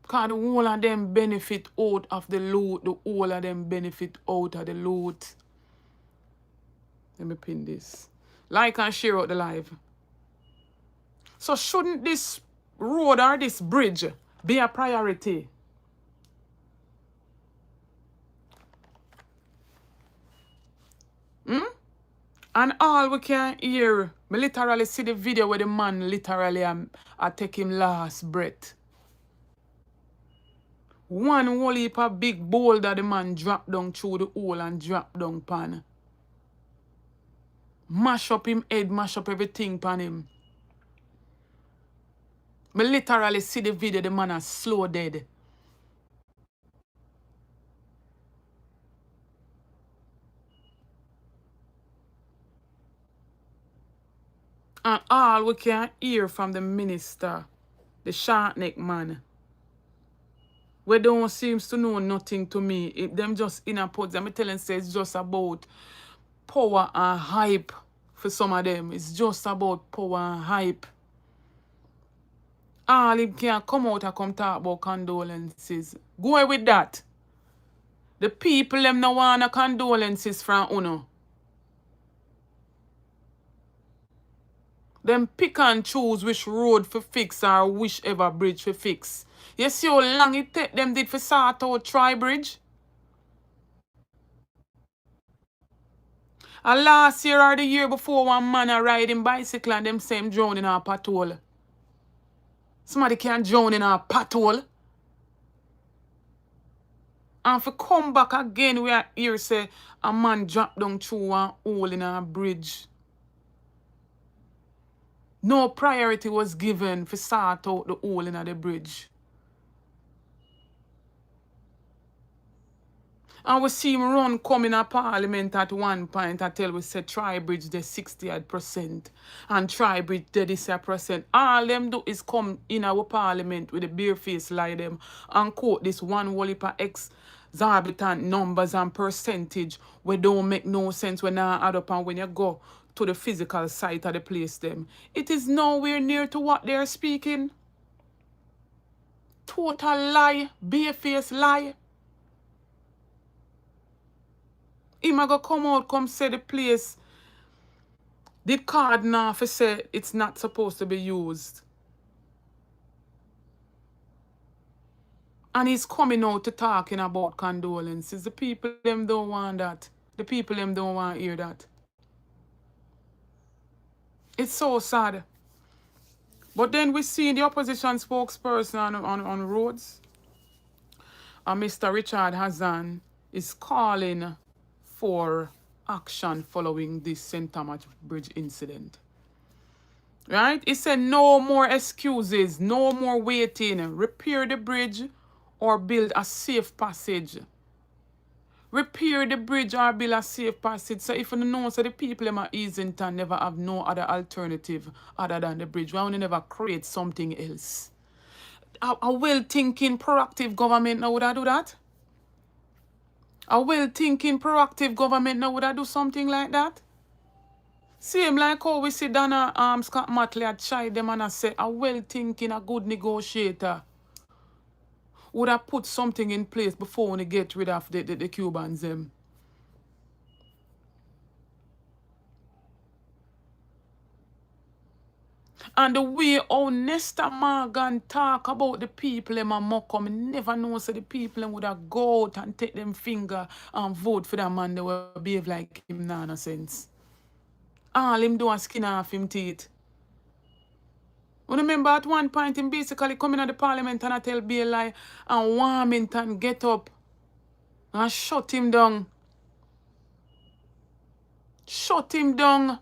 Speaker 1: Because the whole of them benefit out of the loot. The whole of them benefit out of the loot. Let me pin this. Like and share out the live. So shouldn't this road or this bridge be a priority? And all we can hear, me literally see the video where the man literally I take him last breath. One whole heap of big boulder the man drop down through the hole and drop down pan. Mash up him head, mash up everything pan him. Me literally see the video, the man is slow dead. And all we can hear from the minister, the short neck man, we don't seems to know nothing to me. If them just in a pot, them telling say it's just about power and hype for some of them. It's just about power and hype. All him can come out and come talk about condolences. Go away with that. The people them no want condolences from Uno. Them pick and choose which road for fix or whichever bridge for fix. You see how long it take them did for sort out Tri-Bridge? And last year or the year before, one man a riding bicycle and them same drown in a pothole. Somebody can drown in a pothole. And if we come back again, we are here say a man dropped down through one hole in a bridge. No priority was given for sort out the hole in the bridge. And we see him run come in a parliament at one point until we say Tribridge the 60% and Tribridge the this percent. All them do is come in our parliament with a bare face like them and quote this one whole heap of exorbitant numbers and percentage we don't make no sense when I add up, and when you go to the physical site of the place them, it is nowhere near to what they're speaking. Total lie, bare face lie. Him a go come out, come say the place, the card now for say it's not supposed to be used. And he's coming out to talking about condolences. The people them don't want that. The people them don't want to hear that. It's so sad. But then we see the opposition spokesperson on roads, Mr. Richard Hazan, is calling for action following this St. Thomas Bridge incident. Right? He said no more excuses, no more waiting. Repair the bridge or build a safe passage. Repair the bridge or build a safe passage. So if you know, so the people in Easington never have no other alternative other than the bridge. We only never create something else. A well-thinking, proactive government now would I do that? A well-thinking, proactive government now would I do something like that? Same like how we see Donna Scott Matley had tried them and I say a well-thinking, a good negotiator would have put something in place before when they get rid of the Cubans them. And the way how Nesta Morgan talk about the people them and mock me never know so the people them would have go out and take them finger and vote for that man. They will behave like him, no sense. All him do a skin off him teeth. I remember at one point him basically coming at the parliament and I tell Bailey and Warmington get up and shut him down. Shut him down.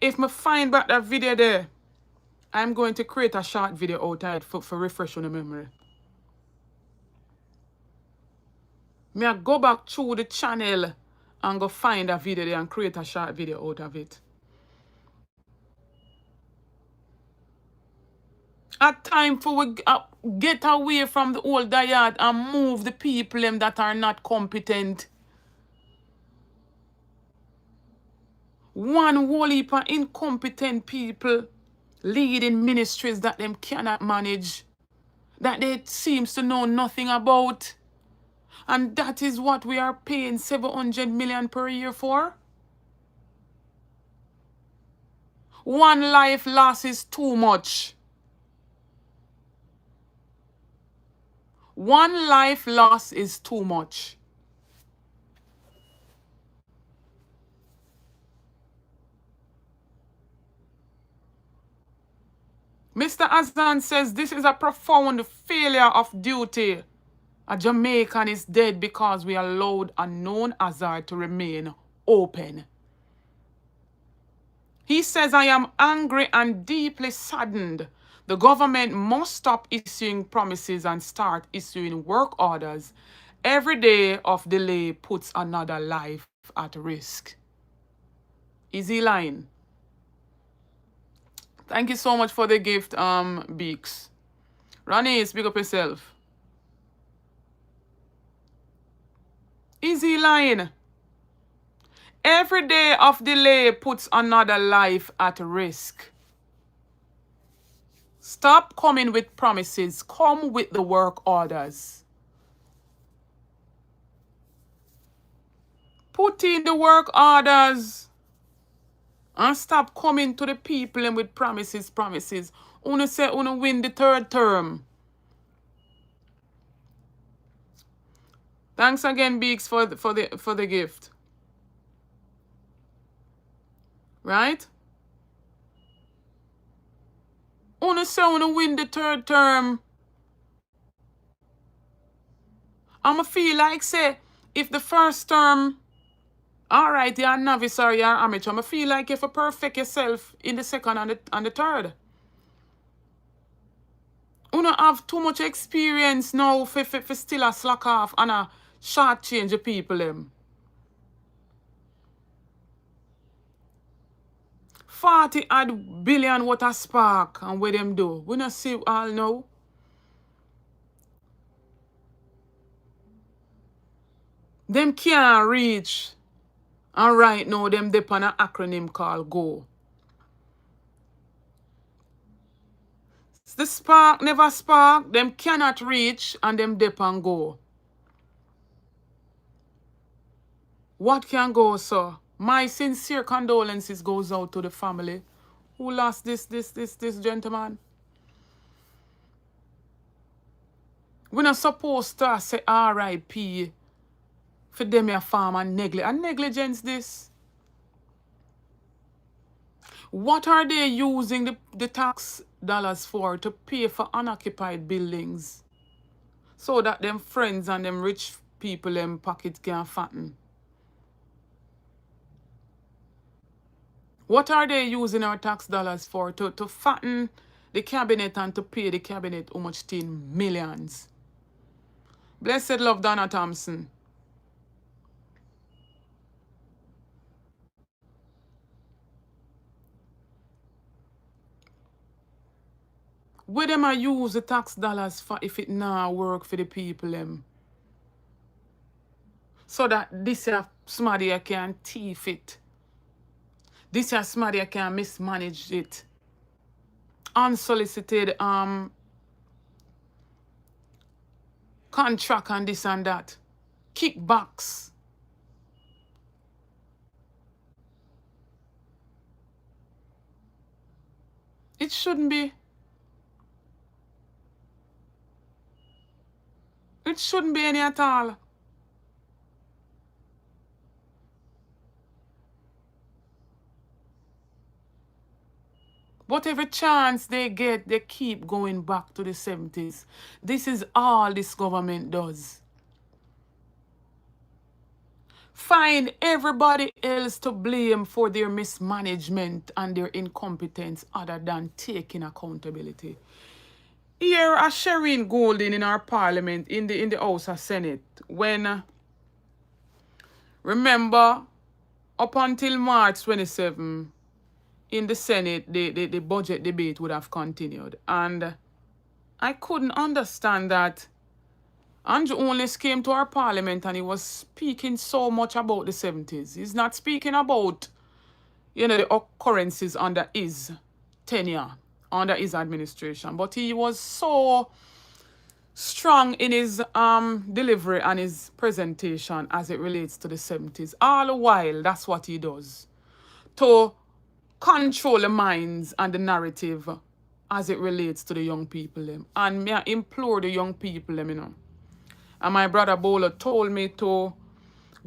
Speaker 1: If me find back that video there, I'm going to create a short video out of it for refreshing the memory. Me I go back through the channel and go find a video there and create a short video out of it. At time for we get away from the old diet and move the people them that are not competent. One whole heap of incompetent people leading ministries that them cannot manage, that they seems to know nothing about. And that is what we are paying 700 million per year for. One life loss is too much. One life loss is too much. Mr. Azan says this is a profound failure of duty. A Jamaican is dead because we allowed a known hazard to remain open. He says, I am angry and deeply saddened. The government must stop issuing promises and start issuing work orders. Every day of delay puts another life at risk. Is he lying? Thank you so much for the gift, Beeks. Ronnie, speak up yourself. Is he lying? Every day of delay puts another life at risk. Stop coming with promises. Come with the work orders. Put in the work orders. And stop coming to the people and with promises. Una say una win the third term. Thanks again, Beeks, for the gift. right? Una say una win the third term. I'ma feel like say if the first term, all right, you're a novice or you're amateur, I'ma feel like if you perfect yourself in the second and the third. Una have too much experience now for still a slack off and a short change the people them. 40 odd billion what a spark and what them do. We not see all now. Them can't reach. And right now them depend on an acronym called GO. The spark never spark, them cannot reach and them depend go. What can go, sir? My sincere condolences goes out to the family who lost this gentleman. We're not supposed to say R.I.P. for them a farm and negligence this. What are they using the tax dollars for? To pay for unoccupied buildings so that them friends and them rich people them pockets can fatten. What are they using our tax dollars for? To fatten the cabinet and to pay the cabinet how much thing? Millions. Blessed love, Donna Thompson. Where them I use the tax dollars for if it now work for the people them? So that this somebody can thief it. This somebody can mismanage it. Unsolicited contract and this and that. Kickbacks. It shouldn't be. It shouldn't be any at all. But every chance they get, they keep going back to the 70s. This is all this government does. Find everybody else to blame for their mismanagement and their incompetence other than taking accountability. Here, a Shireen Golden in our parliament, in the House of Senate, when, remember, up until March 27, in the Senate, the budget debate would have continued. And I couldn't understand that Andrew only came to our parliament and he was speaking so much about the 70s. He's not speaking about, the occurrences under his tenure, under his administration. But he was so strong in his delivery and his presentation as it relates to the 70s. All the while, that's what he does. To control the minds and the narrative as it relates to the young people. And me I implore the young people, And my brother Bowler told me to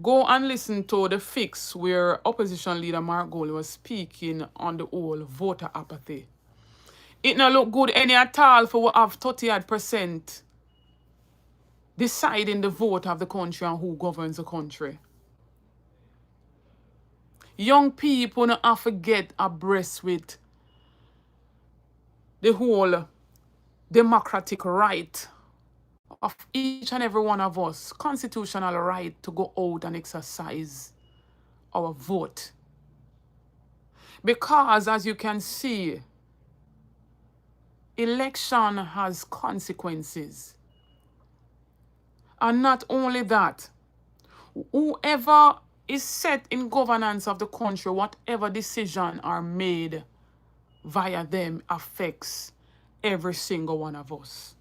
Speaker 1: go and listen to the fix where opposition leader Mark Gold was speaking on the whole voter apathy. It not look good any at all for we have 30% deciding the vote of the country and who governs the country. Young people not have to get abreast with the whole democratic right of each and every one of us, constitutional right to go out and exercise our vote. Because as you can see, election has consequences. And not only that, whoever is set in governance of the country, whatever decision are made via them affects every single one of us.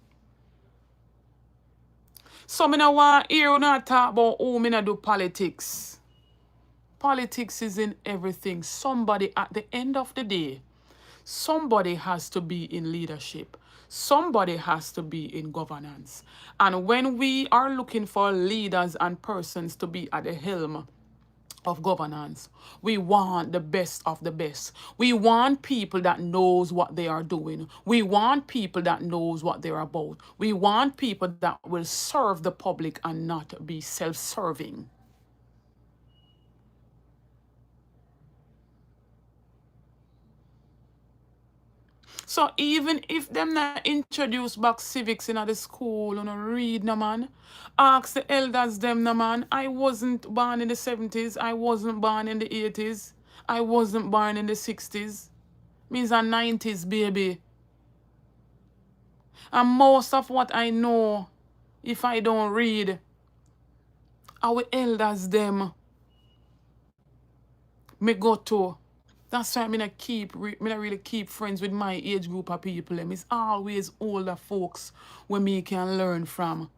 Speaker 1: So I don't want to hear not talk about who I do politics. Politics is in everything. Somebody at the end of the day, somebody has to be in leadership. Somebody has to be in governance. And when we are looking for leaders and persons to be at the helm of governance. We want the best of the best. We want people that knows what they are doing. We want people that knows what they're about. We want people that will serve the public and not be self-serving. So even if them not introduce back civics in the school, you know, read no man. Ask the elders them no man. I wasn't born in the 70s. I wasn't born in the 80s. I wasn't born in the 60s. Means a 90s baby. And most of what I know, if I don't read, our elders them me go to. That's why I not really keep friends with my age group of people. It's always older folks where me can learn from.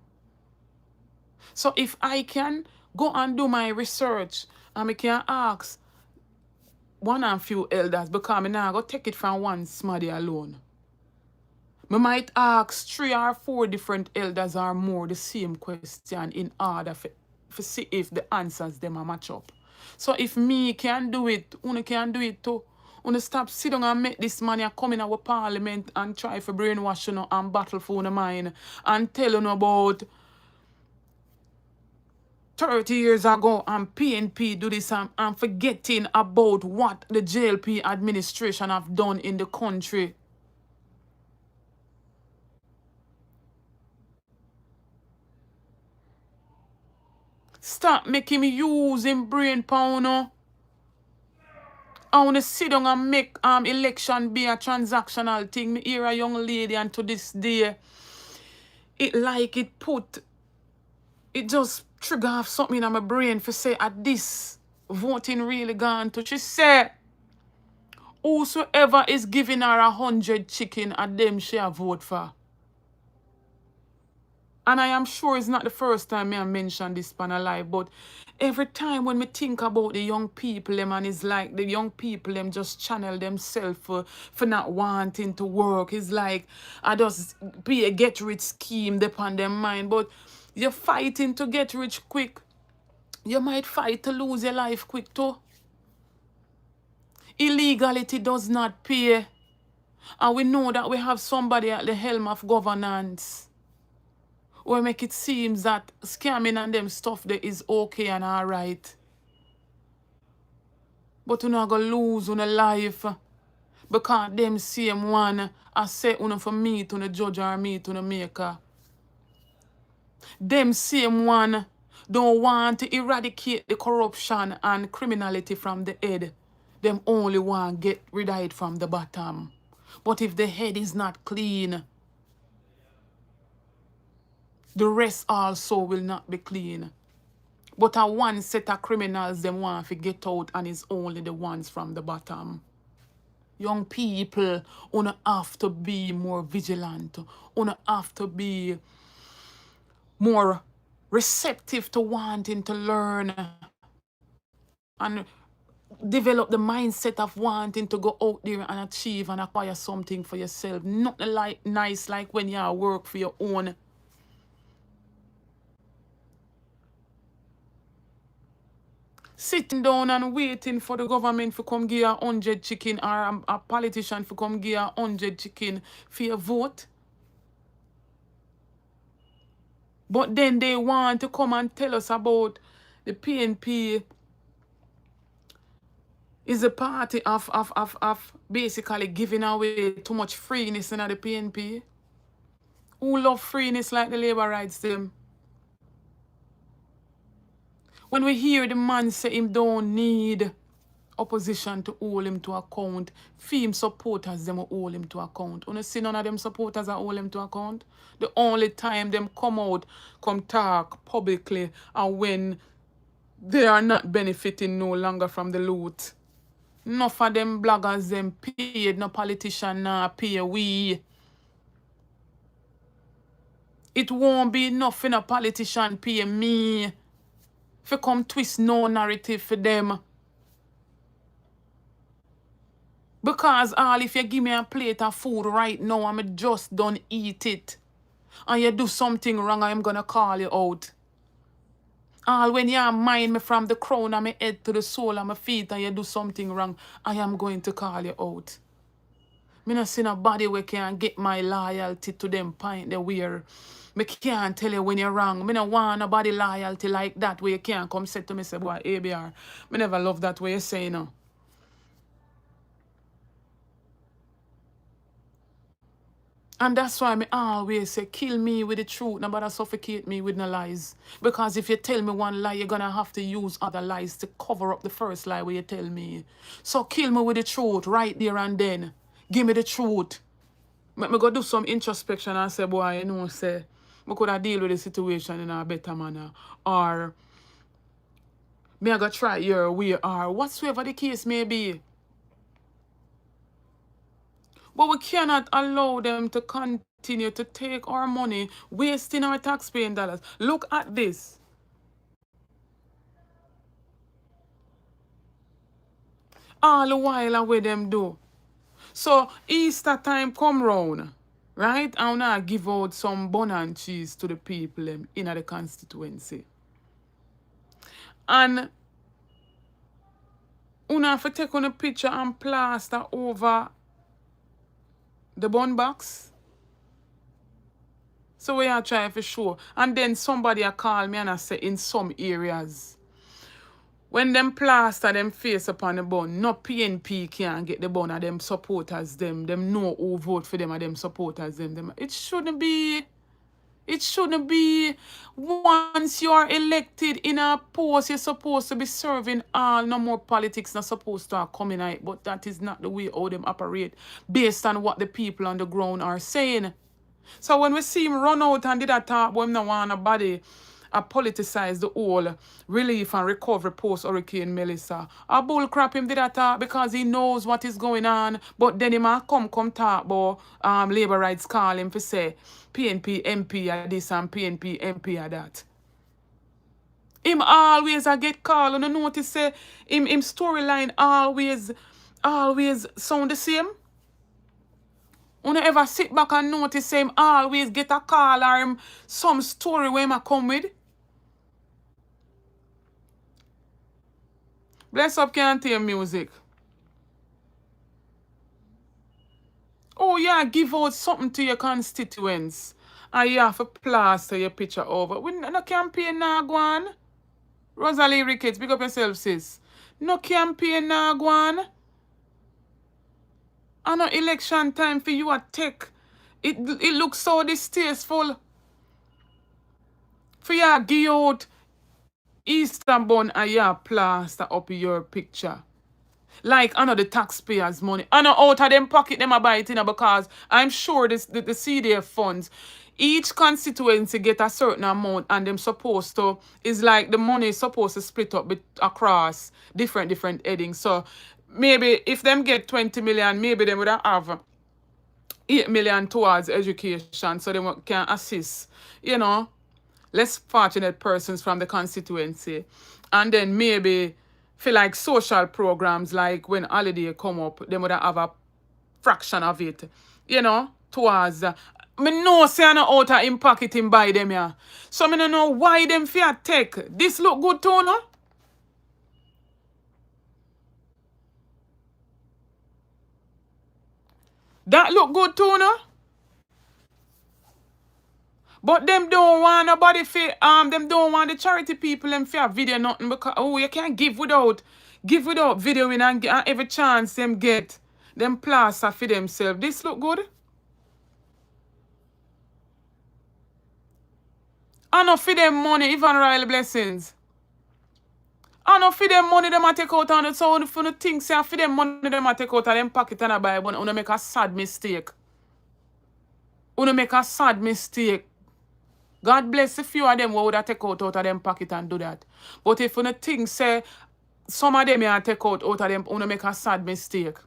Speaker 1: So if I can go and do my research and I can ask one and few elders, because I now go take it from one smarty alone. I might ask 3 or 4 different elders or more the same question in order for see if the answers them are match up. So if me can do it, una can do it too. Una stop sit down and make this man come in our parliament and try for brainwash you know, and battle for una mind and tell you about 30 years ago and PNP do this and forgetting about what the JLP administration have done in the country. Stop making me use him brain pound. I want to sit down and make election be a transactional thing. Me hear a young lady and to this day, it just trigger off something in my brain for say at this voting really gone to. She say, whosoever is giving her 100 chicken at them she a vote for. And I am sure it's not the first time I mention this pan alive, but every time when me think about the young people, them, and it's like the young people, them just channel themselves for not wanting to work. It's like I just be a get rich scheme upon their mind. But you're fighting to get rich quick. You might fight to lose your life quick too. Illegality does not pay. And we know that we have somebody at the helm of governance. We make it seem that scamming and them stuff there is okay and alright. But you're not going to lose your life because them same one I say you for me to the judge or me to the maker. Them same one don't want to eradicate the corruption and criminality from the head. Them only want to get rid of it from the bottom. But if the head is not clean, the rest also will not be clean. But a one set of criminals them want to get out and it's only the ones from the bottom. Young people, una have to be more vigilant. Una have to be more receptive to wanting to learn and develop the mindset of wanting to go out there and achieve and acquire something for yourself. Not like nice like when you work for your own. Sitting down and waiting for the government to come give you 100 chicken or a politician to come give you 100 chicken for your vote. But then they want to come and tell us about the PNP is a party of basically giving away too much freeness in the PNP. Who love freeness like the labor rights them? When we hear the man say him don't need opposition to hold him to account, him supporters them will hold him to account. You see none of them supporters are hold him to account. The only time them come out, come talk publicly and when they are not benefiting no longer from the loot. Enough of them bloggers them paid, no politician nah pay we. It won't be enough in a politician pay me. For come twist no narrative for them. Because all if you give me a plate of food right now, I'm just done eat it. And you do something wrong, I'm gonna call you out. All when you mind me from the crown of my head to the sole of my feet and you do something wrong, I am going to call you out. Me not see nobody where can get my loyalty to them point they wear. Me can't tell you when you're wrong. Me no want nobody loyalty like that where you can't come say to me, say, boy, ABR. Me never love that way you say, you know. And that's why me always say, kill me with the truth, nobody suffocate me with no lies. Because if you tell me one lie, you're gonna have to use other lies to cover up the first lie where you tell me. So kill me with the truth right there and then. Give me the truth. Me go do some introspection and say, boy, you know, say, me could have deal with the situation in a better manner. Or me I go try your way, or whatsoever the case may be. But we cannot allow them to continue to take our money, wasting our taxpaying dollars. Look at this. All the while away them do. So Easter time come round, right? And now give out some bun and cheese to the people in the constituency. And una have to take on a picture and plaster over the bun box. So we are trying for sure. And then somebody call me and I say in some areas, when them plaster them face upon the bun, no PNP can get the bun of them supporters them know who vote for them and them supporters them. It shouldn't be. It shouldn't be. Once you are elected in a post, you're supposed to be serving all. No more politics not supposed to come in it. But that is not the way how them operate based on what the people on the ground are saying. So when we see him run out and did that talk, but him no want nobody politicize the whole relief and recovery post Hurricane Melissa. A bull crap him did that talk because he knows what is going on. But then he might come talk about labor rights call him for say PNP MP are this and PNP MP are that. Him always get called and I notice say him storyline always sound the same. You ever sit back and notice him always get a call or him some story where him come with? Bless up can't hear music. Oh yeah, give out something to your constituents. And you have to plaster your picture over. We no campaign now go on. Rosalie Ricketts, pick up yourself, sis. No campaign now go on. And no election time for you to take. It looks so distasteful. For you to give out Easter bun and you plaster up your picture. Like I know the taxpayers' money. I know out of them pocket them a buy it in because I'm sure the CDF funds, each constituency get a certain amount and them supposed to, is like the money is supposed to split up across different headings. So maybe if them get 20 million, maybe they would have 8 million towards education so they can assist, less fortunate persons from the constituency. And then maybe feel like social programs, like when holiday come up, they would have a fraction of it, towards. Me know say I know out of him pocket him buy them, yeah. So me don't know why them fear take. This look good too, no? That look good too, no? But them don't want nobody for them don't want the charity people them for video nothing because you can't give without videoing and every chance them get them plaster for themselves. This look good. I know for them money, even royal blessings. I know for them money them a take out on it. So if you think say for them money them a take out of them pocket and a buy, but you make a sad mistake. You make a sad mistake. God bless a few of them who would have take out of them pocket and do that. But if you think say some of them you take out of them, you make a sad mistake.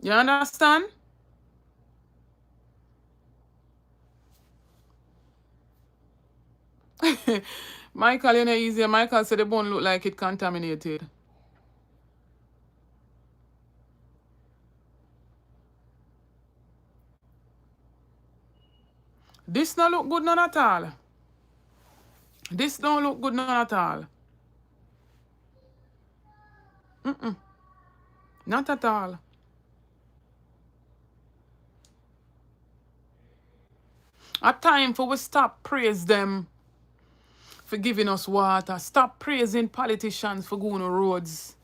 Speaker 1: You understand? Michael, you know easier. Michael said the bone look like it contaminated. This don't look good none at all. This don't look good none at all. Not at all. A time for we stop praise them for giving us water. Stop praising politicians for going on roads.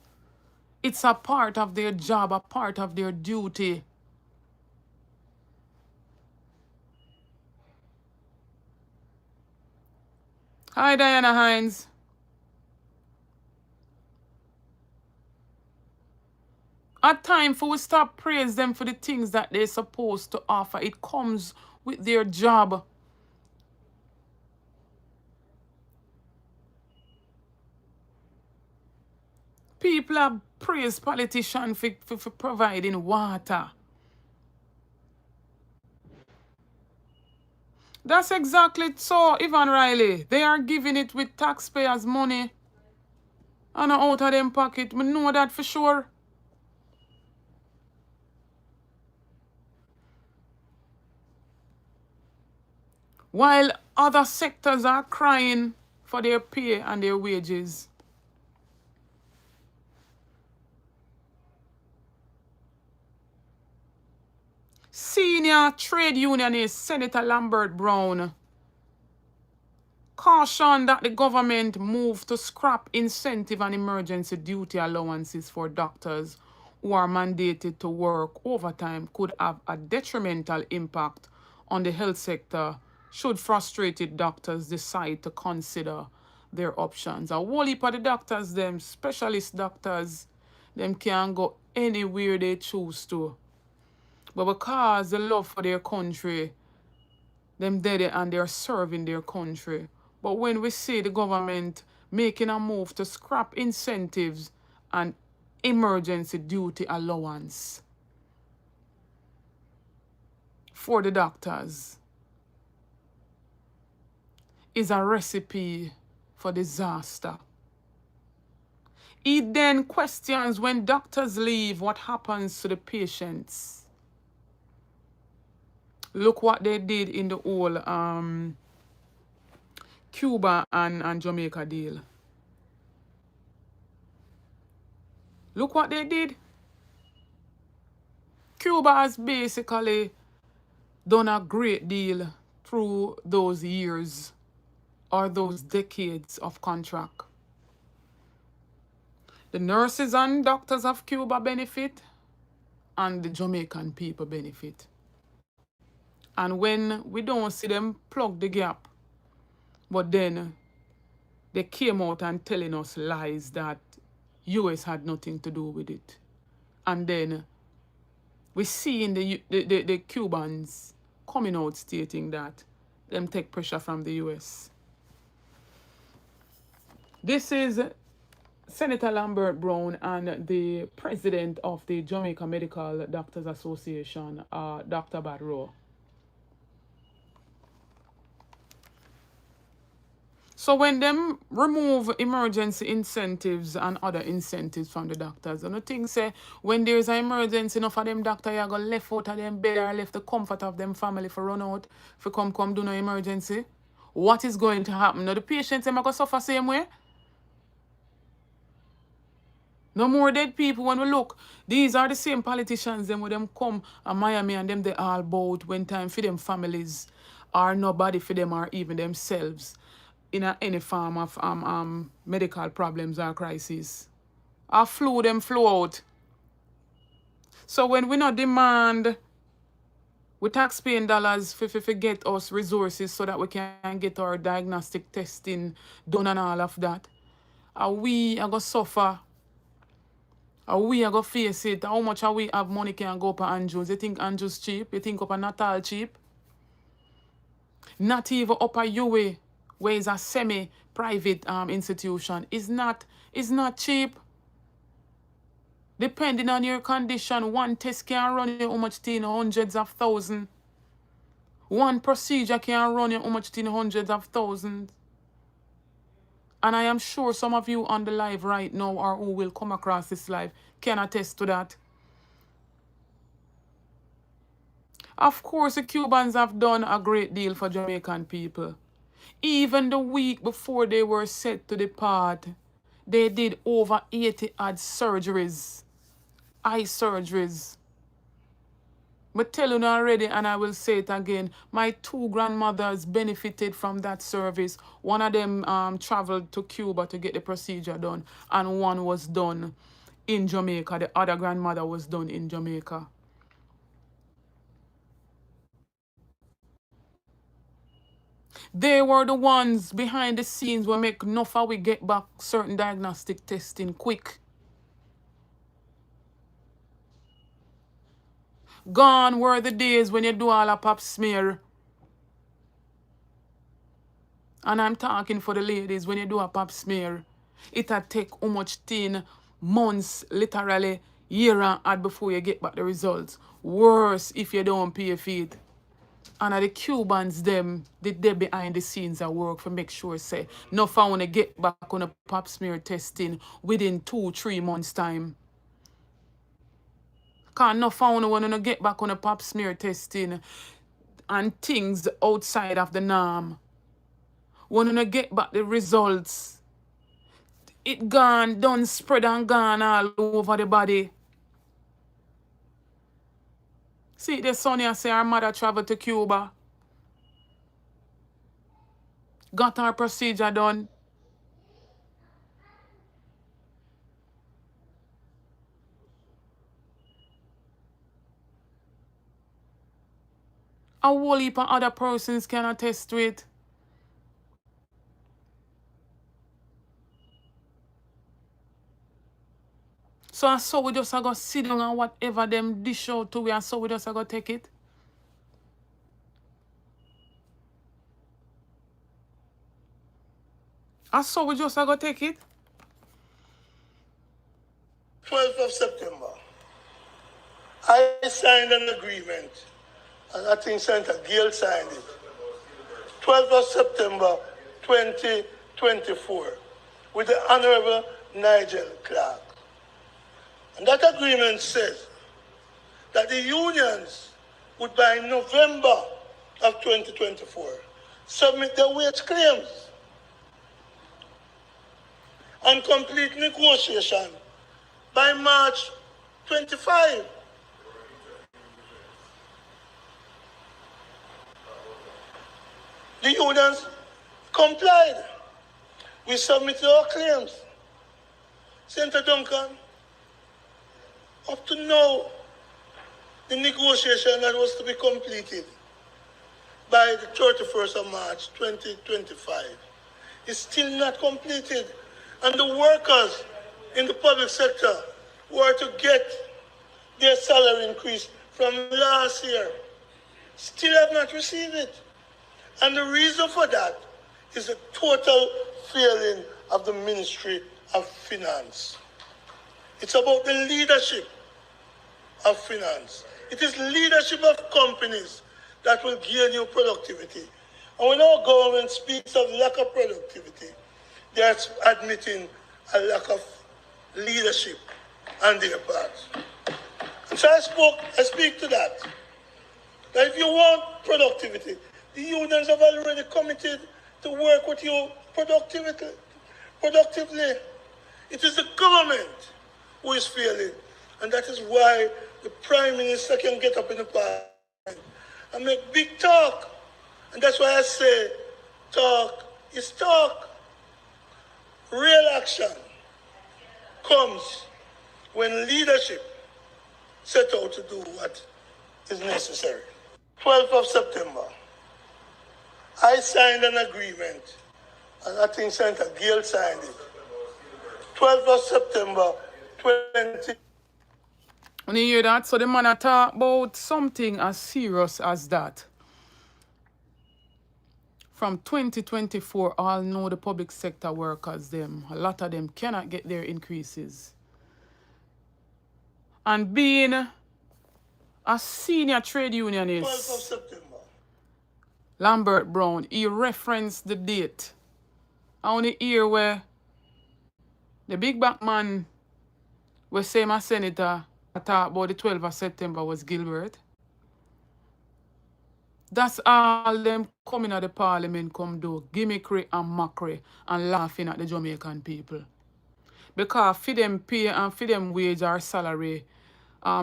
Speaker 1: It's a part of their job, a part of their duty. Hi, Diana Hines. A time for we stop praise them for the things that they're supposed to offer. It comes with their job. People have praised politicians for providing water. That's exactly so, Ivan Riley. They are giving it with taxpayers' money and out of them pocket. We know that for sure. While other sectors are crying for their pay and their wages. Senior trade unionist Senator Lambert Brown cautioned that the government move to scrap incentive and emergency duty allowances for doctors who are mandated to work overtime could have a detrimental impact on the health sector should frustrated doctors decide to consider their options. A whole heap of the doctors, them specialist doctors, them can go anywhere they choose to. But because the love for their country, them dead and they're serving their country. But when we see the government making a move to scrap incentives and emergency duty allowance for the doctors, is a recipe for disaster. He then questions when doctors leave, what happens to the patients? Look what they did in the whole Cuba and Jamaica deal. Look what they did. Cuba has basically done a great deal through those years or those decades of contract. The nurses and doctors of Cuba benefit and the Jamaican people benefit. And when we don't see them plug the gap, but then they came out and telling us lies that US had nothing to do with it. And then we see in the Cubans coming out stating that them take pressure from the US. This is Senator Lambert Brown and the president of the Jamaica Medical Doctors Association, Dr. Badro. So when them remove emergency incentives and other incentives from the doctors, and the thing say, when there's an emergency, enough of them doctors are going left out of them bed or left the comfort of them family for run out, for come do no emergency. What is going to happen? Now the patients are going to suffer same way. No more dead people when we look. These are the same politicians them when them come to Miami and them they all bout when time for them families or nobody for them or even themselves in any form of medical problems or crisis. Or flu them flow out. So when we not demand with taxpaying dollars for get us resources so that we can get our diagnostic testing done and all of that, we are going to suffer. We are going to face it. How much we have money can go up at Andrews? You think Andrews cheap? You think up at Natal cheap? Not even up at UA, where is a semi-private institution. It's not cheap. Depending on your condition, one test can run you how much in hundreds of thousands. One procedure can run you how much in hundreds of thousands. And I am sure some of you on the live right now or who will come across this live can attest to that. Of course, the Cubans have done a great deal for Jamaican people. Even the week before they were set to depart, they did over 80 odd surgeries, eye surgeries. But tell you already, and I will say it again, my two grandmothers benefited from that service. One of them traveled to Cuba to get the procedure done, and one was done in Jamaica. The other grandmother was done in Jamaica. They were the ones behind the scenes who make enough of we get back certain diagnostic testing quick. Gone were the days when you do all a pap smear. And I'm talking for the ladies, when you do a pap smear, it'll take how much thing, months, literally, year and odd before you get back the results. Worse if you don't pay for it. And the Cubans, them, they behind the scenes at work for make sure, say, no found to get back on a pap smear testing within 2-3 months' time. Because no found when to get back on a pap smear testing and things outside of the norm. When you get back the results, it gone, done spread and gone all over the body. See, the Sonia say her mother traveled to Cuba, got her procedure done. A whole heap of other persons can attest to it. So I saw we just go sit down and whatever them dish out to we, and so we just go take it. I saw we just go take it.
Speaker 6: 12th of September, I signed an agreement, and I think Senator Gill signed it. 12th of September 2024, with the Honorable Nigel Clark. And that agreement says that the unions would by November of 2024 submit their wage claims and complete negotiation by March 25. The unions complied. We submitted our claims. Senator Duncan, up to now, the negotiation that was to be completed by the 31st of March 2025 is still not completed. And the workers in the public sector who are to get their salary increase from last year still have not received it. And the reason for that is a total failing of the Ministry of Finance. It's about the leadership of finance. It is leadership of companies that will gain you productivity. And when our government speaks of lack of productivity, they are admitting a lack of leadership on their part. And so I speak to that. That if you want productivity, the unions have already committed to work with you productively. It is the government who is failing. And that is why the Prime Minister can get up in the Parliament and make big talk. And that's why I say talk is talk. Real action comes when leadership set out to do what is necessary. 12th of September, I signed an agreement, and I think Senator Gill signed it. 12th of September 20.
Speaker 1: When you hear that, so the man talk about something as serious as that. From 2024, all know the public sector workers, them, a lot of them cannot get their increases. And being a senior trade
Speaker 6: 12th of
Speaker 1: unionist,
Speaker 6: September.
Speaker 1: Lambert Brown, he referenced the date. I want to hear where the big back man was saying my senator, I talk about the 12th of September was Gilbert. That's all them coming at the parliament come do, gimmickry and mockery and laughing at the Jamaican people. Because for them pay and for them wage or salary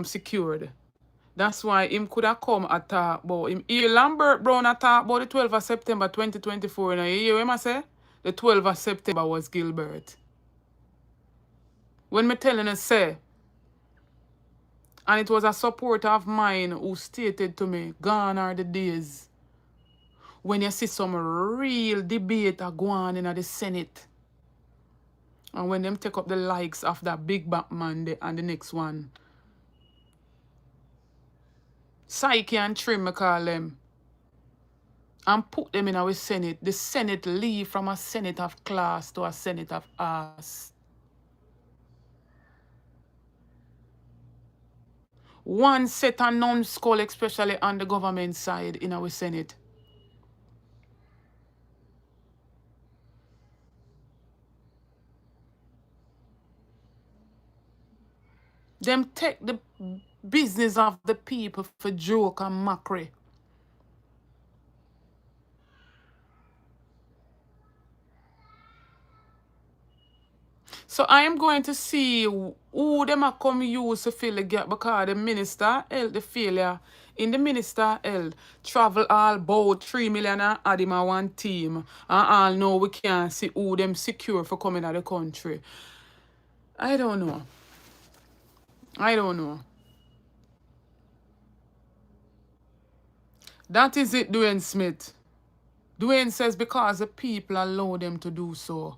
Speaker 1: secured. That's why him could have come and talk about him. Hear Lambert Brown talk about the 12th of September 2024. You hear what I say? The 12th of September was Gilbert. When me telling you say, and it was a supporter of mine who stated to me, gone are the days when you see some real debate a go on in the Senate. And when them take up the likes of that big Batman and the next one. Psyche and Trim, I call them. And put them in our Senate. The Senate leave from a Senate of class to a Senate of ass. One set a numbskull, especially on the government side in our Senate. Them take the business of the people for joke and mockery. So I am going to see who them are come use to fill the gap, because the minister held the failure in the minister held travel all about 3 million and add him a one team. And all know we can't see who them secure for coming out of the country. I don't know. I don't know. That is it, Dwayne Smith. Dwayne says because the people allow them to do so.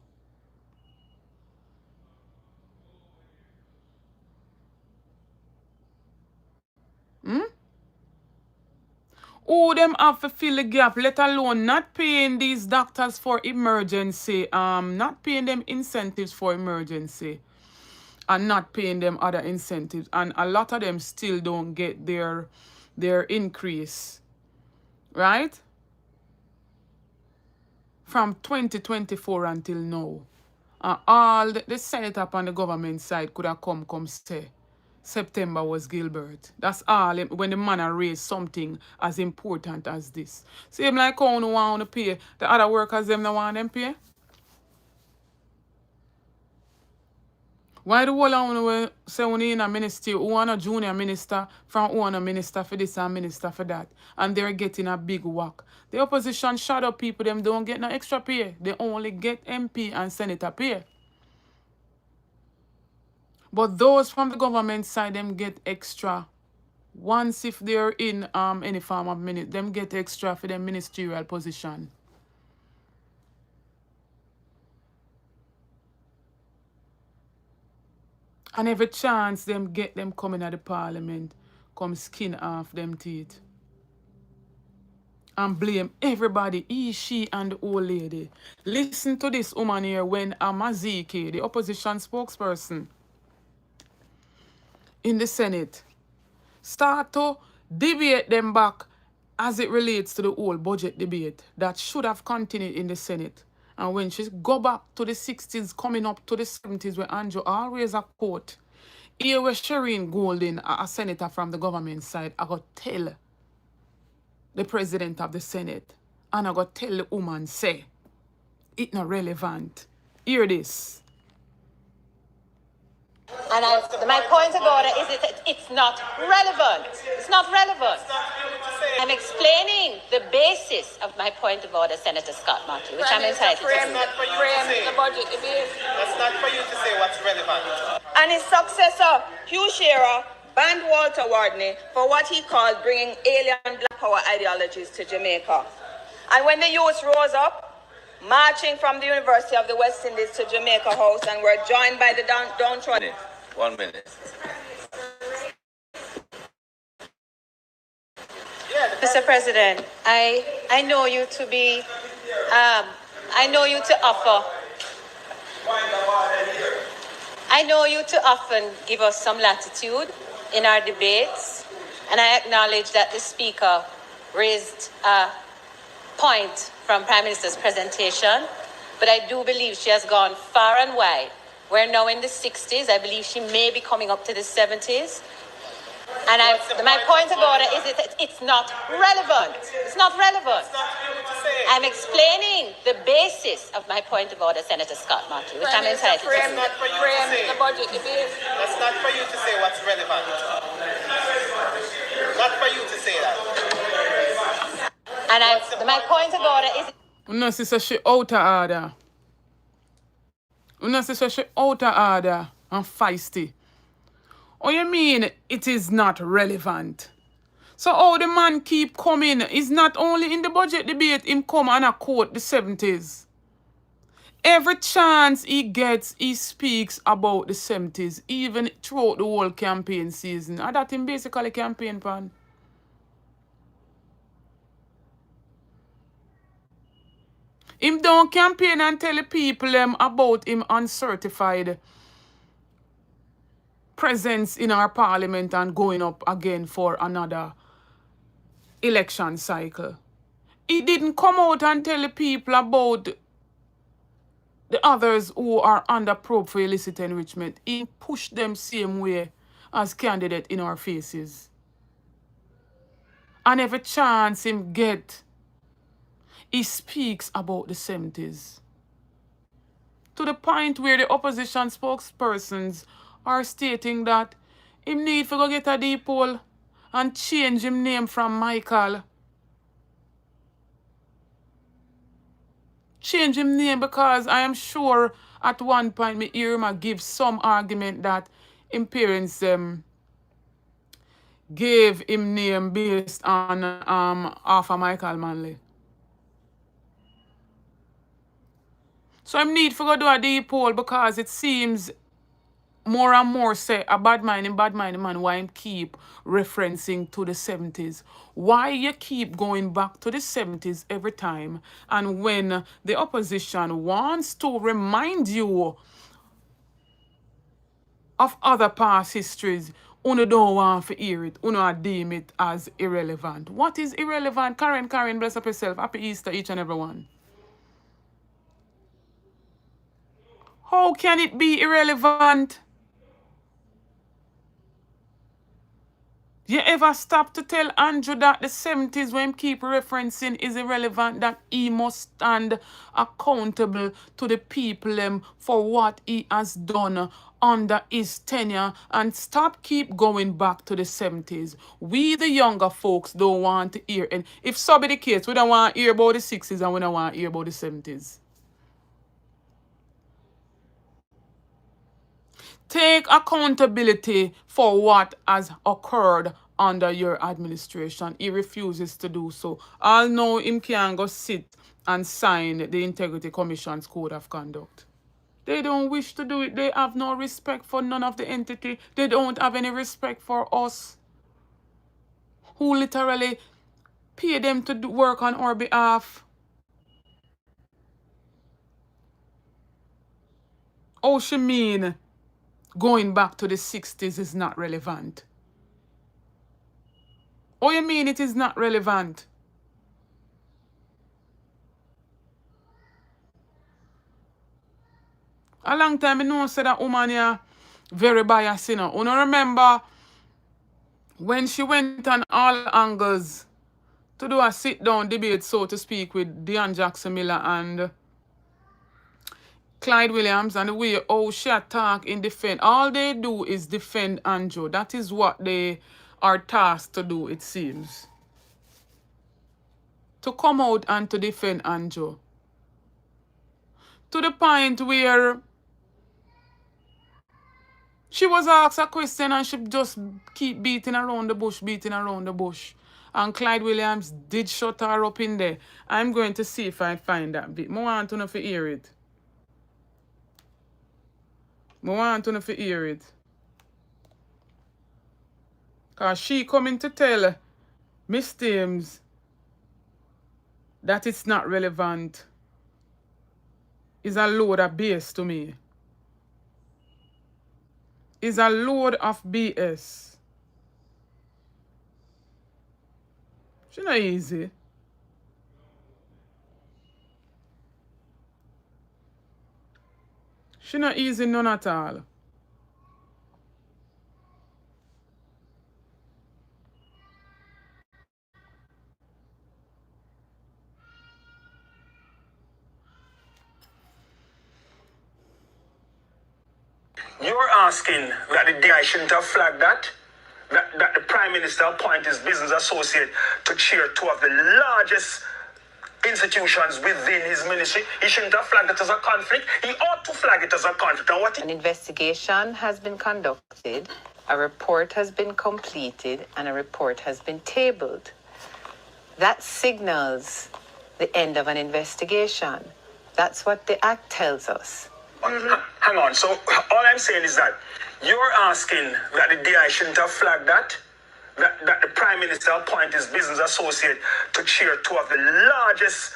Speaker 1: Who them have to fill the gap, let alone not paying these doctors for emergency, not paying them incentives for emergency, and not paying them other incentives. And a lot of them still don't get their increase, right? From 2024 until now. And all the Senate up on the government side could have come say September was Gilbert. That's all when the man raised something as important as this. Same like how you want to pay the other workers, them don't want them pay. Why the whole of you say when you in a ministry, who want a junior minister from who want a minister for this and minister for that, and they're getting a big whack. The opposition shadow people, them don't get no extra pay. They only get MP and senator pay. But those from the government side, them get extra. Once if they're in any form of minute, them get extra for their ministerial position. And every chance them get them coming at the parliament, come skin off them teeth. And blame everybody, he, she, and the old lady. Listen to this woman here when Amazike, the opposition spokesperson in the Senate, start to debate them back as it relates to the whole budget debate that should have continued in the Senate. And when she go back to the 60s, coming up to the 70s, where Andrew always a quote, here where Shireen Golden, a senator from the government side, I got tell the president of the Senate, and I got tell the woman, say, it's not relevant. Hear this.
Speaker 4: And my point of order is it's not relevant. It's not relevant. I'm explaining the basis of my point of order, Senator Scott Markey, which I'm entitled to do.
Speaker 7: The budget debate. That's not for you to say what's relevant.
Speaker 8: And his successor, Hugh Shearer, banned Walter Wardney for what he called bringing alien black power ideologies to Jamaica. And when the youth rose up, marching from the University of the West Indies to Jamaica House, and were joined by the downtrodden.
Speaker 5: 1 minute.
Speaker 4: Mr. President, I know you to be, I know you to often give us some latitude in our debates, and I acknowledge that the Speaker raised a point from Prime Minister's presentation, but I do believe she has gone far and wide. We're now in the 60s. I believe she may be coming up to the 70s. And my point of order is it's not relevant. It's not relevant. I'm explaining the basis of my point of order, Senator Scott Markey, which I'm entitled to.
Speaker 7: Frame the budget debate. That's not for you to say what's relevant. Not for you to say that.
Speaker 4: And my point of order is...
Speaker 1: Una sister she out of order. Una sister she out of order and feisty. Oh, you mean it is not relevant? So how the man keep coming is not only in the budget debate, him come and quote the 70s. Every chance he gets, he speaks about the 70s, even throughout the whole campaign season. And that him basically campaign pan. Him don't campaign and tell the people about him uncertified presence in our parliament and going up again for another election cycle. He didn't come out and tell the people about the others who are under probe for illicit enrichment. He pushed them same way as candidate in our faces. And every chance him get, he speaks about the 70s. To the point where the opposition spokespersons are stating that him need to go get a deep poll and change him name from Michael. Change him name because I am sure at one point me hear him give some argument that him parents gave him name based on Arthur Michael Manley. So I need to go do a deep poll because it seems more and more say a bad mind man, why him keep referencing to the 70s. Why you keep going back to the 70s every time, and when the opposition wants to remind you of other past histories, you don't want to hear it, you deem it as irrelevant. What is irrelevant? Karen, bless up yourself. Happy Easter each and every one. How can it be irrelevant? You ever stop to tell Andrew that the 70s when keep referencing is irrelevant, that he must stand accountable to the people for what he has done under his tenure, and stop keep going back to the 70s. We the younger folks don't want to hear, and if so be the case, we don't want to hear about the 60s and we don't want to hear about the 70s. Take accountability for what has occurred under your administration. He refuses to do so. I'll know him can go sit and sign the Integrity Commission's Code of Conduct. They don't wish to do it. They have no respect for none of the entity. They don't have any respect for us, who literally pay them to work on our behalf. Oh, she mean going back to the 60s is not relevant? Oh, you mean it is not relevant? A long time I know said that woman here very biased, you know. You remember when she went on All Angles to do a sit-down debate, so to speak, with Dion Jackson Miller and Clyde Williams, and the way how she attack in defense. All they do is defend Andrew. That is what they are tasked to do, it seems. To come out and to defend Andrew. To the point where she was asked a question and she just keep beating around the bush. And Clyde Williams did shut her up in there. I'm going to see if I find that bit. I want to know if you hear it. Because she coming to tell Miss Thames that it's not relevant is a load of BS to me. Is a load of BS. She not easy. She not easy none at all.
Speaker 2: You're asking that the DI shouldn't have flagged that the Prime Minister appoint his business associate to chair two of the largest institutions within his ministry. He shouldn't have flagged it as a conflict. He ought to flag it as a conflict. And
Speaker 9: An investigation has been conducted, a report has been completed, and a report has been tabled. That signals the end of an investigation. That's what the Act tells us.
Speaker 2: Hang on. So all I'm saying is that you're asking that the DI shouldn't have flagged that the Prime Minister appoint his business associate to chair two of the largest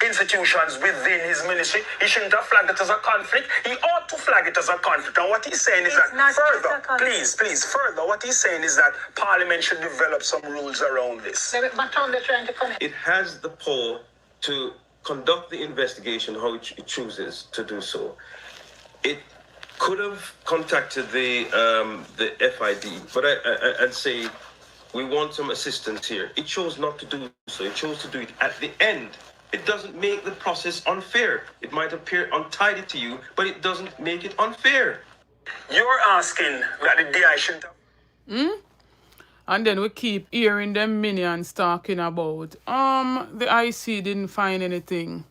Speaker 2: institutions within his ministry. He shouldn't have flagged it as a conflict. He ought to flag it as a conflict. And what he's saying is that further, please, further, what he's saying is that Parliament should develop some rules around this.
Speaker 10: It has the power to conduct the investigation how it chooses to do so. It could have contacted the FID, but I'd say we want some assistance here. It chose not to do so. It chose to do it at the end. It doesn't make the process unfair. It might appear untidy to you, but it doesn't make it unfair.
Speaker 2: You're asking that the DI shouldn't have...
Speaker 1: And then we keep hearing them minions talking about, the IC didn't find anything.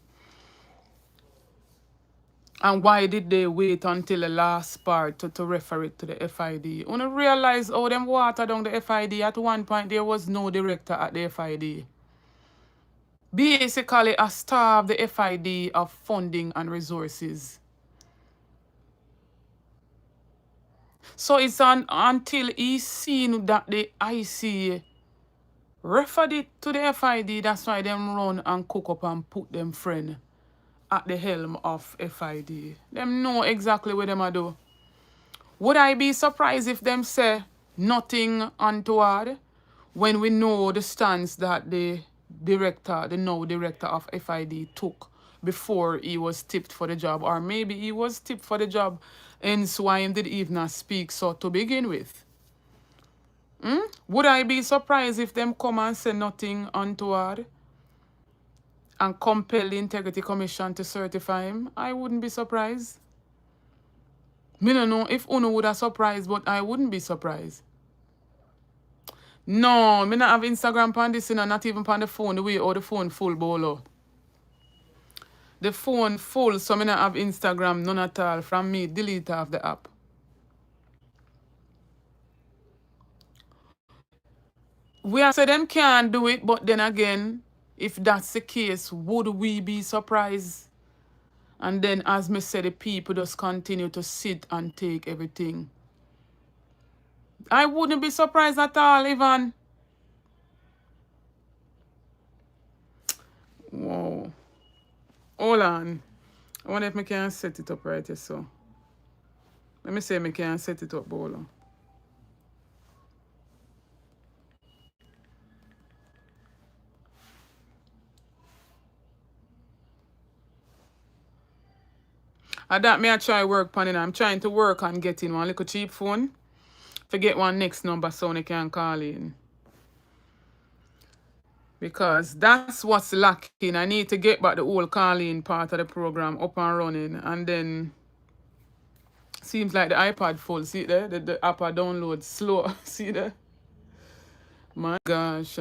Speaker 1: And why did they wait until the last part to refer it to the FID? You don't realize how them water down the FID. At one point, there was no director at the FID. Basically, a starve the FID of funding and resources. So it's until he's seen that the IC referred it to the FID, that's why them run and cook up and put them friend at the helm of FID. Them know exactly what them are do. Would I be surprised if them say nothing untoward when we know the stance that the now director of FID took before he was tipped for the job, or maybe he was tipped for the job and so why he did even speak so to begin with? Would I be surprised if them come and say nothing untoward and compel the Integrity Commission to certify him? I wouldn't be surprised. Me don't know if Uno would have surprised, but I wouldn't be surprised. No, me not have Instagram on this, not even on the phone, the way or the phone full bolo. The phone full, so me not have Instagram, none at all. From me, delete off the app. We have said them can't do it, but then again, if that's the case, would we be surprised? And then, as me said, the people just continue to sit and take everything. I wouldn't be surprised at all, Ivan. Whoa. Hold on. I wonder if I can set it up right here, so. Let me see if I can set it up, Bolo. And that me I try work on it. I'm trying to work on getting one little cheap phone. Forget one next number so I can call in. Because that's what's lacking. I need to get back the whole calling part of the program up and running. And then seems like the iPad full. See there? The app I download slow. See there? My gosh.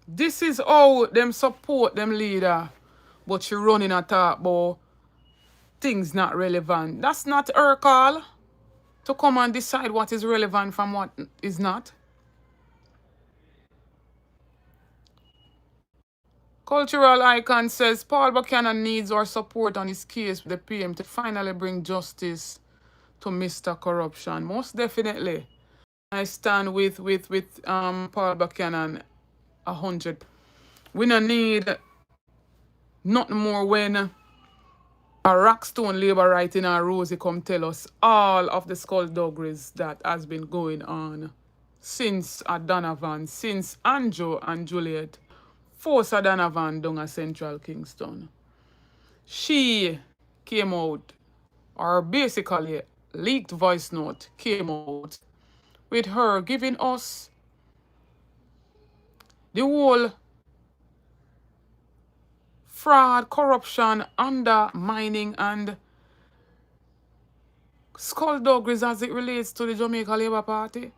Speaker 1: This is how them support them leader. But you running a talk about things not relevant. That's not her call to come and decide what is relevant from what is not. Cultural icon says Paul Buchanan needs our support on his case with the PM to finally bring justice to Mr. Corruption. Most definitely. I stand with Paul Buchanan 100. We don't need nothing more when a Rockstone Labour right in our Rosie come tell us all of the skullduggeries that has been going on since Donovan, since Andrew and Juliet forced Donovan down at Central Kingston. She came out, or basically leaked voice note came out with her giving us the whole fraud, corruption, undermining, and skullduggeries as it relates to the Jamaica Labour Party.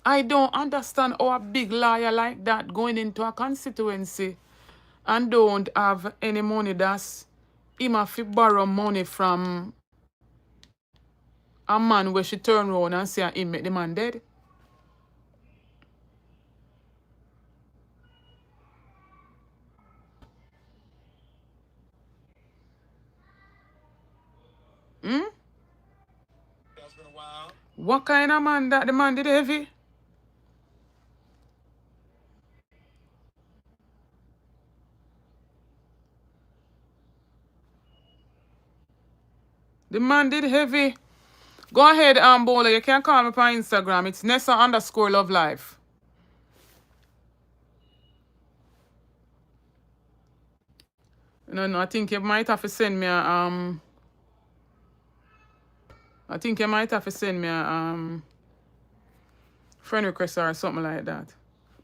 Speaker 1: I don't understand how a big liar like that going into a constituency and don't have any money that's him have to borrow money from a man where she turn around and say him make the man dead. What kind of man that the man did heavy? The man did heavy. Go ahead, Bowler. You can call me on Instagram. It's Nessa_Love Life. No, I think you might have to send me a I think you might have to send me a friend request or something like that.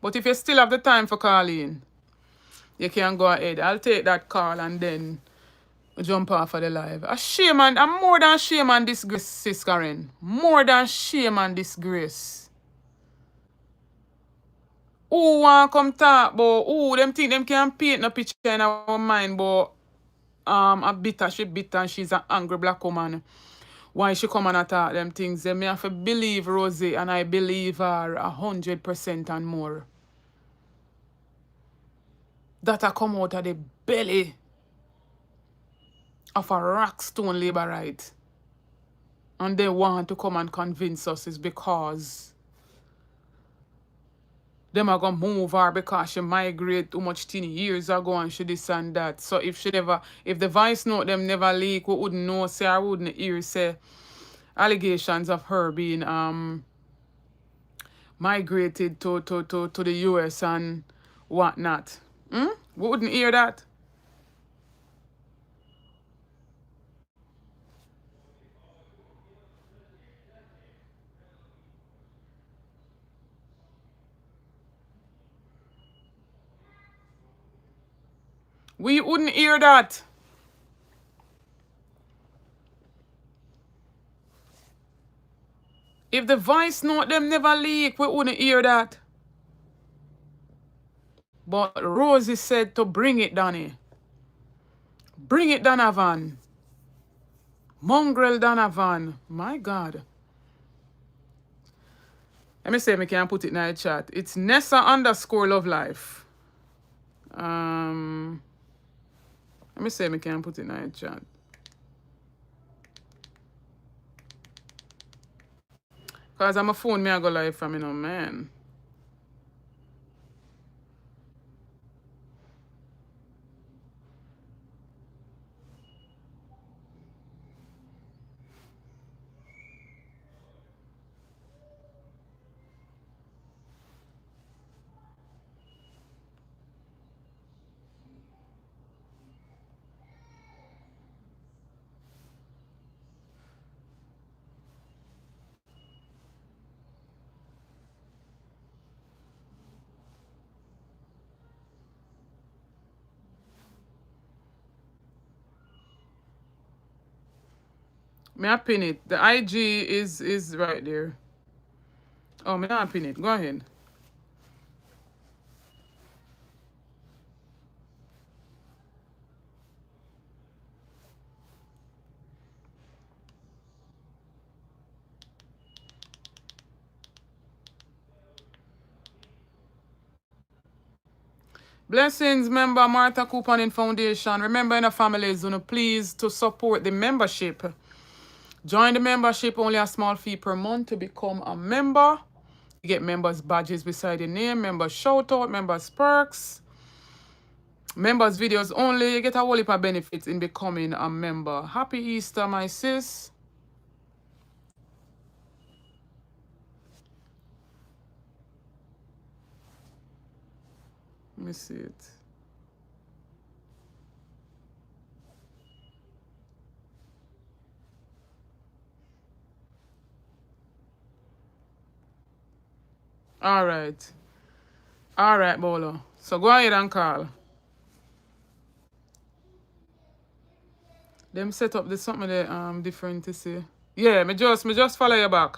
Speaker 1: But if you still have the time for calling, you can go ahead. I'll take that call and then jump off of the live. A shame and I'm more than shame and disgrace, Sis Karen. More than shame and disgrace. Who want come talk about who them think them can paint no picture in our mind but a bitter, she bitter and she's an angry black woman. Why she come and attack them things? They may have to believe Rosie and I believe her 100% and more. That I come out of the belly of a rockstone labourite. And they want to come and convince us is because them are gonna move her because she migrated too much 10 years ago and she this and that. So if the voice note them never leak, we wouldn't know, say I wouldn't hear say allegations of her being migrated to the US and whatnot. We wouldn't hear that. We wouldn't hear that. If the voice note them never leak, we wouldn't hear that. But Rosie said to bring it, Danny. Bring it, Donovan. Mongrel Donovan. My God. Let me see if I can put it in the chat. It's Nessa_Love Life. Let me see if I can put it in the chat. Because I'm a phone me I go live from, man. May I pin it? The IG is right there. Oh, may I pin it? Go ahead. Blessings, member Martha Couponing Foundation. Remember in the families, please to support the membership. Join the membership, only a small fee per month to become a member. You get members badges beside your name, members shout out, members perks, members videos only. You get a whole heap of benefits in becoming a member. Happy Easter, my sis. Let me see it. All right. All right, Bolo. So go ahead and call. Them set up the something that different to see. Yeah, me just follow you back.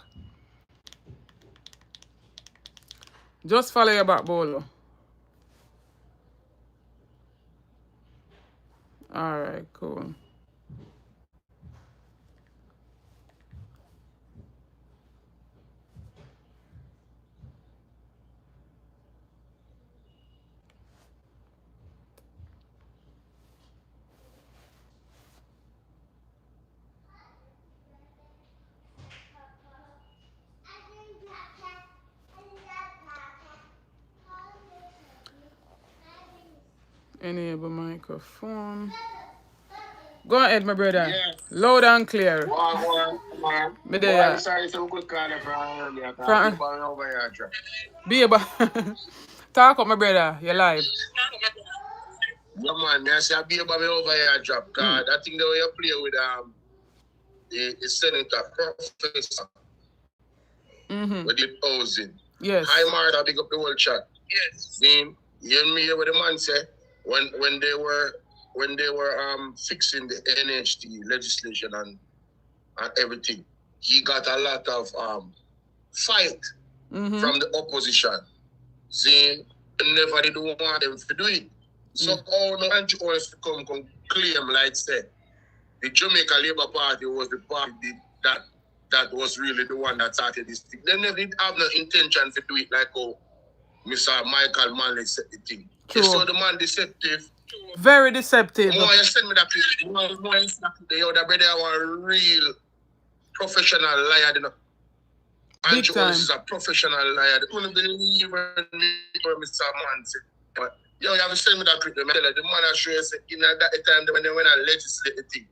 Speaker 1: Just follow you back, Bolo. All right, cool. Enable microphone. Go ahead, my brother.
Speaker 11: Yeah.
Speaker 1: Loud and clear.
Speaker 11: One.
Speaker 1: Me there.
Speaker 11: Sorry, some good kind of from earlier.
Speaker 1: From
Speaker 11: Over here, drop.
Speaker 1: be able talk up, my brother. You're live.
Speaker 11: Yeah, man. I say be about me over here, drop. Cause I think the way you play with the senator professor with the housing.
Speaker 1: Yes.
Speaker 11: Hi, Martha. Big up the whole chat. Yes. You hear me what the man say when they were fixing the NHT legislation and everything. He got a lot of fight from the opposition. See, never did want them to do it. So all the anti-owners come claim, like said, the Jamaica Labour Party was the party that was really the one that started this thing. They never did have no intention to do it like Mr. Michael Manley said the thing.
Speaker 1: True.
Speaker 11: You saw the man deceptive.
Speaker 1: Very deceptive.
Speaker 11: More you send me that picture. More you send the other brother was real professional liar, you know.
Speaker 1: Big time.
Speaker 11: Is a professional liar. They don't believe in me, Mr. Manley. But yo, you have to send me that clip. The man I show you in that time when they went to legislate the thing,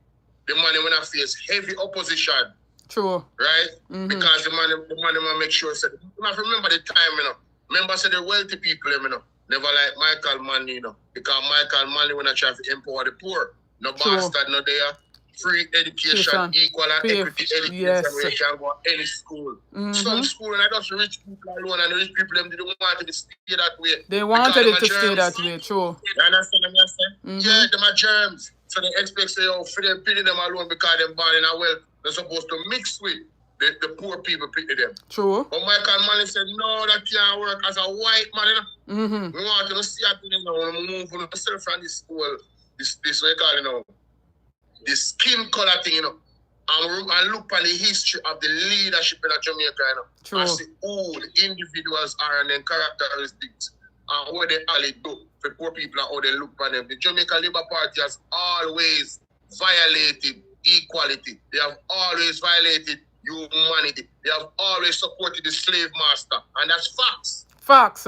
Speaker 11: the man when I face heavy opposition.
Speaker 1: True.
Speaker 11: Right? Because the man make sure said, you have to remember the time, you know. Remember said the wealthy people, you know, never like Michael Manley, you know. Because Michael Manley when I try to empower the poor. No bastard, no there. Free education, equal and equity education, where you can go to any school. Some school, and I just rich people alone, and the rich people them didn't want it to stay that way.
Speaker 1: They wanted it to stay that way, true.
Speaker 11: You understand what I'm saying? Yeah, them are germs. So they expect say, oh, for them pity them alone because they're born in a wealth. They're supposed to mix with the poor people pity them.
Speaker 1: True.
Speaker 11: But Michael Manley said, no, that can't work as a white man, you know. We want to see it, you know, move on myself from this school, this way call, you know. The skin color thing, you know, and look at the history of the leadership in Jamaica, you know.
Speaker 1: True.
Speaker 11: And see who the individuals are and then characteristics and what they all do for poor people and how they look at them. The Jamaica Labour Party has always violated equality. They have always violated humanity. They have always supported the slave master. And that's facts.
Speaker 1: Facts.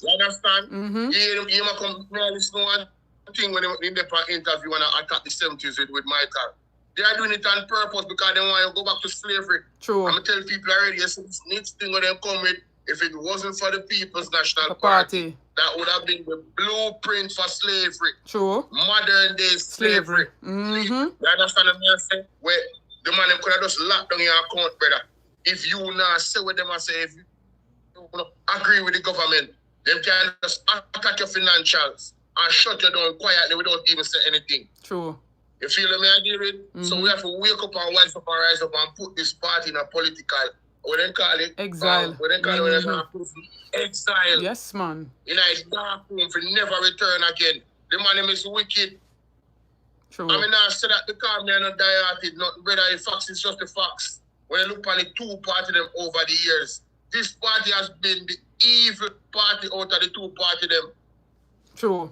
Speaker 11: You understand? You might come listen to one thing when they in the interview and attack the 70s with Michael. They are doing it on purpose because they want to go back to slavery.
Speaker 1: True.
Speaker 11: I'm going to tell people already, this next thing when they come with, if it wasn't for the People's National Party, that would have been the blueprint for slavery.
Speaker 1: True.
Speaker 11: Modern day slavery. You understand what I'm saying? Where the man could have just locked down your account, brother. If you not say what them say, if you agree with the government, they can just attack your financials and shut you down quietly without even saying anything.
Speaker 1: True.
Speaker 11: You feel me? I deal with? So we have to wake up and rise up and rise up and put this party in a political, what they call it?
Speaker 1: Exile.
Speaker 11: What they call it? Exile.
Speaker 1: Yes, man.
Speaker 11: In a dark room for never return again. The man is wicked.
Speaker 1: True.
Speaker 11: I mean, I said that because me are not die-hearted, nothing better. The facts is just the facts. When you look on the two party them over the years, this party has been the evil party out of the two party them.
Speaker 1: True.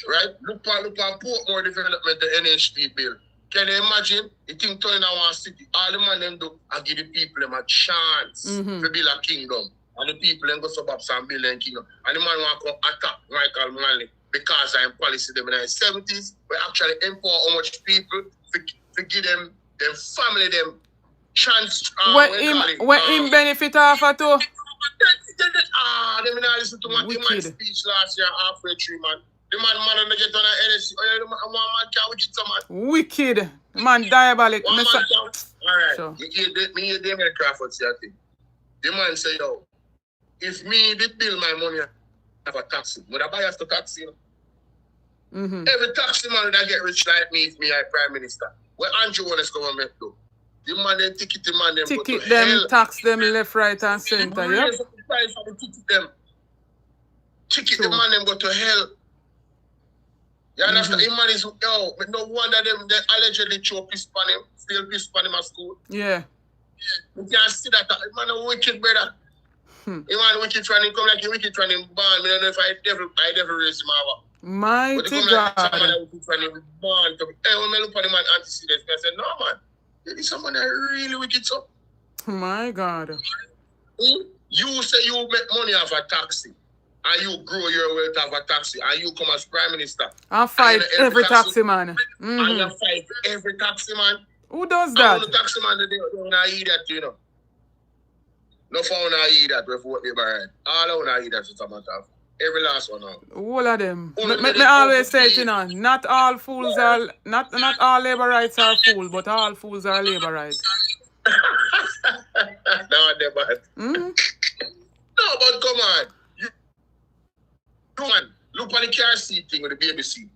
Speaker 11: Right? Look on Portmore development, the NHT bill. Can you imagine? The thing turning out one city. All the man them do, I give the people them a chance to build a kingdom. And the people them go suburbs and build a kingdom. And the man want to attack Michael Manley because I'm policy them in the 70s. We actually empower how much people to give them family them chance.
Speaker 1: When him benefit off at all.
Speaker 11: They may not listen to my speech last year halfway through, man. The man don't get on the NSC. Oh, yeah, one man can't wicked some man.
Speaker 1: Wicked. Man diabolic.
Speaker 11: One man can't. All right.
Speaker 1: Sure.
Speaker 11: Me hear Damien Crawford say a thing. The man say, yo, if me did bill my money have a taxi, would I buy us the taxi? Every taxi man that get rich like me if me I Prime Minister. What Andrew Wallace government do? The man them ticket the man them go to hell.
Speaker 1: Tax them left, right, and center. Yep.
Speaker 11: Raise up the price of the ticket them. Ticket the man them go to hell. You understand? The man is no wonder them they allegedly throw piss on him, still piss on him at school.
Speaker 1: Yeah.
Speaker 11: You can see that the man a wicked brother. The man wicked trying to come like a wicked trying to born. I don't know if I devil raise him over.
Speaker 1: Mighty
Speaker 11: but they come
Speaker 1: God.
Speaker 11: like someone that wicked trying to born. Hey, when I look at the man antecedents, I said, no man, there is someone that really wicked so.
Speaker 1: My God.
Speaker 11: You say you make money off a taxi. And you grow your wealth off a taxi. And you come as Prime Minister.
Speaker 1: I fight every taxi man.
Speaker 11: And you fight every taxi man.
Speaker 1: Who does that?
Speaker 11: And the taxi man, they don't eat that, you know. No phone I eat that before they buy it. All I want to eat that is a matter of every last one now.
Speaker 1: All of them. Me always say it, you know, not all fools are, not all labor rights are fools, but all fools are labor rights.
Speaker 11: No, they're bad. No, but come on. Look at the car seat thing with the baby seat.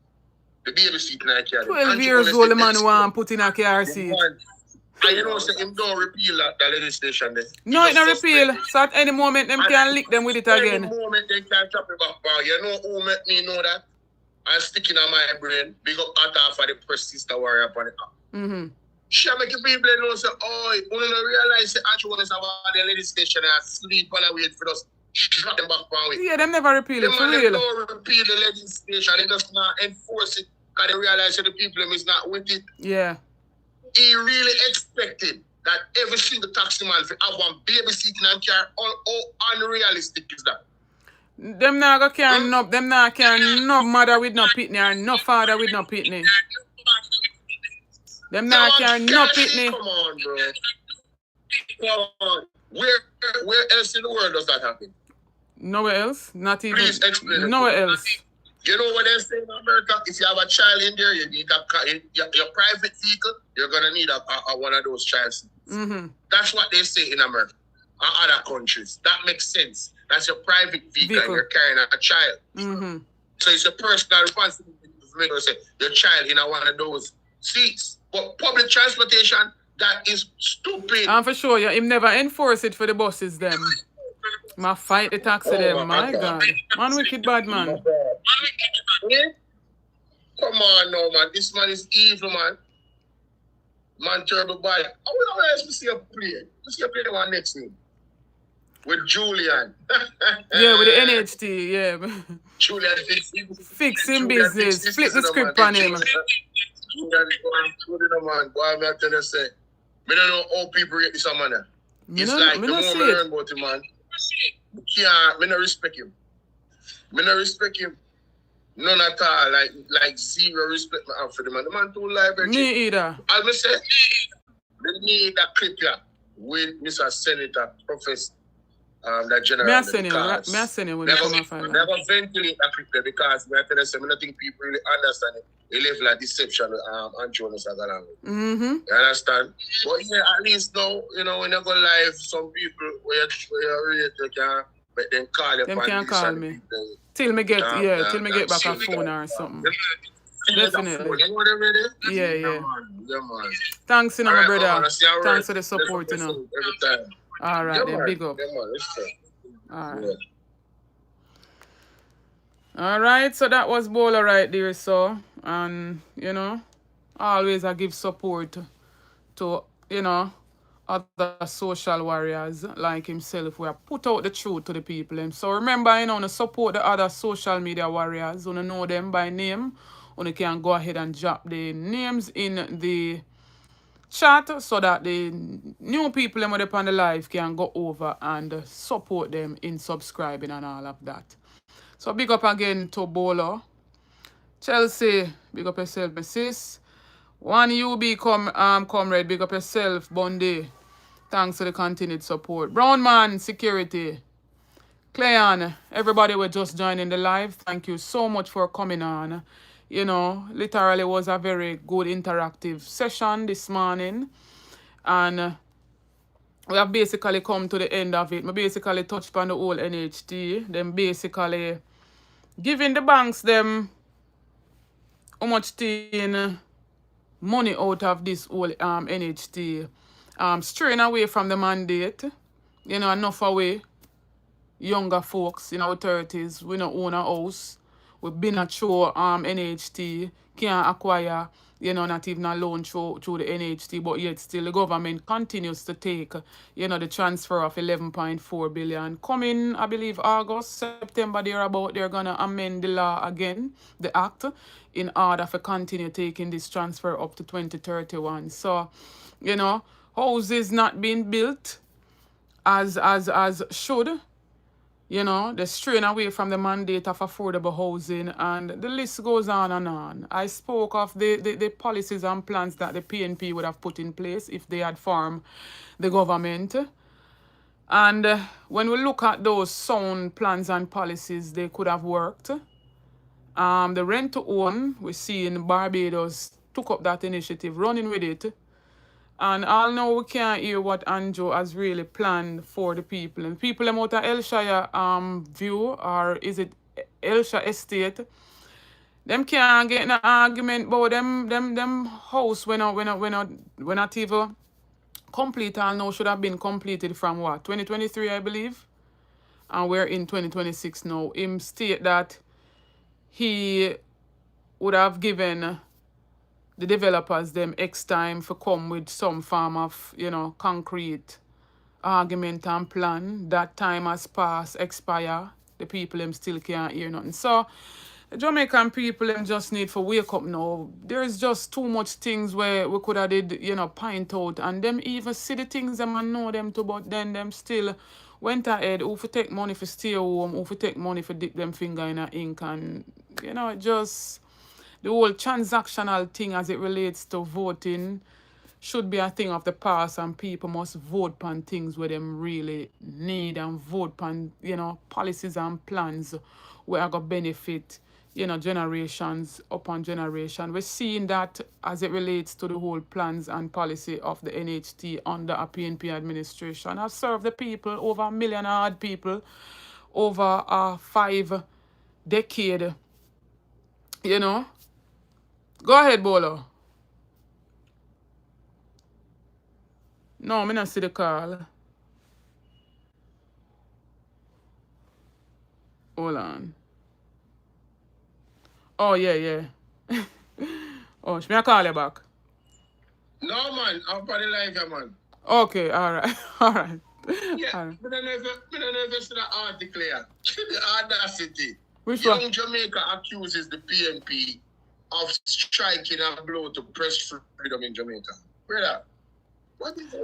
Speaker 11: The baby seat in the car.
Speaker 1: 12 years old, the man want put in a car seat.
Speaker 11: And you know, say him don't repeal that legislation there.
Speaker 1: No, it's not repeal. So at any moment, them can lick them with it again.
Speaker 11: At any moment, they can chop it back. You know who make me know that? I'm sticking on my brain. Big up Atta for the press sister warrior upon it. She make people know, say, oh, you don't realize that Andrew Wallace have all the legislation and sleep and wait for us. Drop them back on it.
Speaker 1: Yeah, them never repeal it, for real.
Speaker 11: They don't repeal the legislation. They just not enforce it because they realize that the people is not with it.
Speaker 1: Yeah.
Speaker 11: He really expected that every single taxi man have one baby seat in them car. How unrealistic is that?
Speaker 1: Them not go carry no, them not carry no mother with no pitney or no father with no pitney. Them not carry no pitney.
Speaker 11: Come on, bro. Come on. Where else in the world does that happen?
Speaker 1: Nowhere else? Not even.
Speaker 11: Please explain.
Speaker 1: Nowhere else.
Speaker 11: You know what they say in America? If you have a child in there, you need your private vehicle, you're going to need a one of those child seats. That's what they say in America and other countries. That makes sense. That's your private vehicle. And you're carrying a child. So it's a personal responsibility to make sure your child in one of those seats. But public transportation, that is stupid.
Speaker 1: And for sure, him never enforce it for the buses, them. Ma fight the taxi them, my God. Man, wicked bad man.
Speaker 11: Come on now, man. This man is evil, man. Man, terrible bad. I would not else to see a play. Let's see a play one next thing. With Julian.
Speaker 1: Yeah, with the NHT, yeah.
Speaker 11: Julian
Speaker 1: fixing business. Flip the script on him.
Speaker 11: Man, boy, I'm not telling you, say, I don't know how people rate this man. It's like the more I learn about him, man. I don't respect him. I don't respect him. None at all. Like zero respect I have for the man. The man too liable.
Speaker 1: Me either.
Speaker 11: I'll say, they need a clip here with Mr. Senator, Professor, that general.
Speaker 1: May I send him when you come and find out.
Speaker 11: Never ventilate a clip there because I tell you, I don't think people really understand it. They live like deception and Jonas at that You understand? But yeah, at least now, you know, when you go live, some people where you can but then call you.
Speaker 1: Them can call me. Till me get till me get back a phone or something. Definitely. Yeah, yeah. Thanks, you know, my brother. Thanks for the support, you know. All right, then, big up. All right. All right, so that was Bola right there, so. And, you know, always I give support to, you know, other social warriors like himself who have put out the truth to the people. So remember, you know, to support the other social media warriors, you know them by name. You can go ahead and drop the names in the chat so that the new people who are on the live can go over and support them in subscribing and all of that. So big up again to Bola. Chelsea, big up yourself, my sis. One UB comrade, big up yourself, Bundy. Thanks for the continued support. Brown Man Security. Cleon, everybody were just joining the live. Thank you so much for coming on. You know, literally was a very good interactive session this morning. And we have basically come to the end of it. I basically touched upon the whole NHT. Them basically giving the banks them how much thing money out of this whole NHT. Straying away from the mandate. You know, enough away. Younger folks in our 30s, we don't own a house. We've been at show NHT, can't acquire, you know, not even a loan through the NHT, but yet still the government continues to take, you know, the transfer of 11.4 billion. Coming, I believe, August, September, they're gonna amend the law again, the act, in order to continue taking this transfer up to 2031. So, you know, houses not being built as should. You know, they're straying away from the mandate of affordable housing, and the list goes on and on. I spoke of the policies and plans that the PNP would have put in place if they had formed the government. And when we look at those sound plans and policies, they could have worked. The rent to own, we see in Barbados, took up that initiative, running with it. And although we can't hear what Andrew has really planned for the people. And people about the Elshire view, or is it Elshire Estate, them can't get in an argument about them house when not even complete, and now should have been completed from what? 2023, I believe. And we're in 2026 now. Him state that he would have given the developers them X time for come with some form of, you know, concrete argument and plan. That time has passed, expire. The people them still can't hear nothing. So the Jamaican people them just need to wake up now. There's just too much things where we could have did, you know, point out, and them even see the things them and know them too, but then them still went ahead who for take money for stay home, who for take money for dip them finger in a ink, and you know, it just the whole transactional thing as it relates to voting should be a thing of the past, and people must vote on things where them really need, and vote on, you know, policies and plans where are going to benefit, you know, generations upon generation. We're seeing that as it relates to the whole plans and policy of the NHT under a PNP administration. I've served the people, over 1 million odd people, over a 5 decade, you know. Go ahead, Bolo. No, I not see the call. Hold on. Oh, yeah. Oh, should I call you back?
Speaker 11: No, man. I'm for the life, yeah, man.
Speaker 1: Okay, all right. All right.
Speaker 11: Yeah,
Speaker 1: All right.
Speaker 11: I don't know if you see the article here. The audacity.
Speaker 1: Which
Speaker 11: Young
Speaker 1: one?
Speaker 11: Jamaica accuses the PNP of striking a blow to press freedom in Jamaica. Brother, what is it?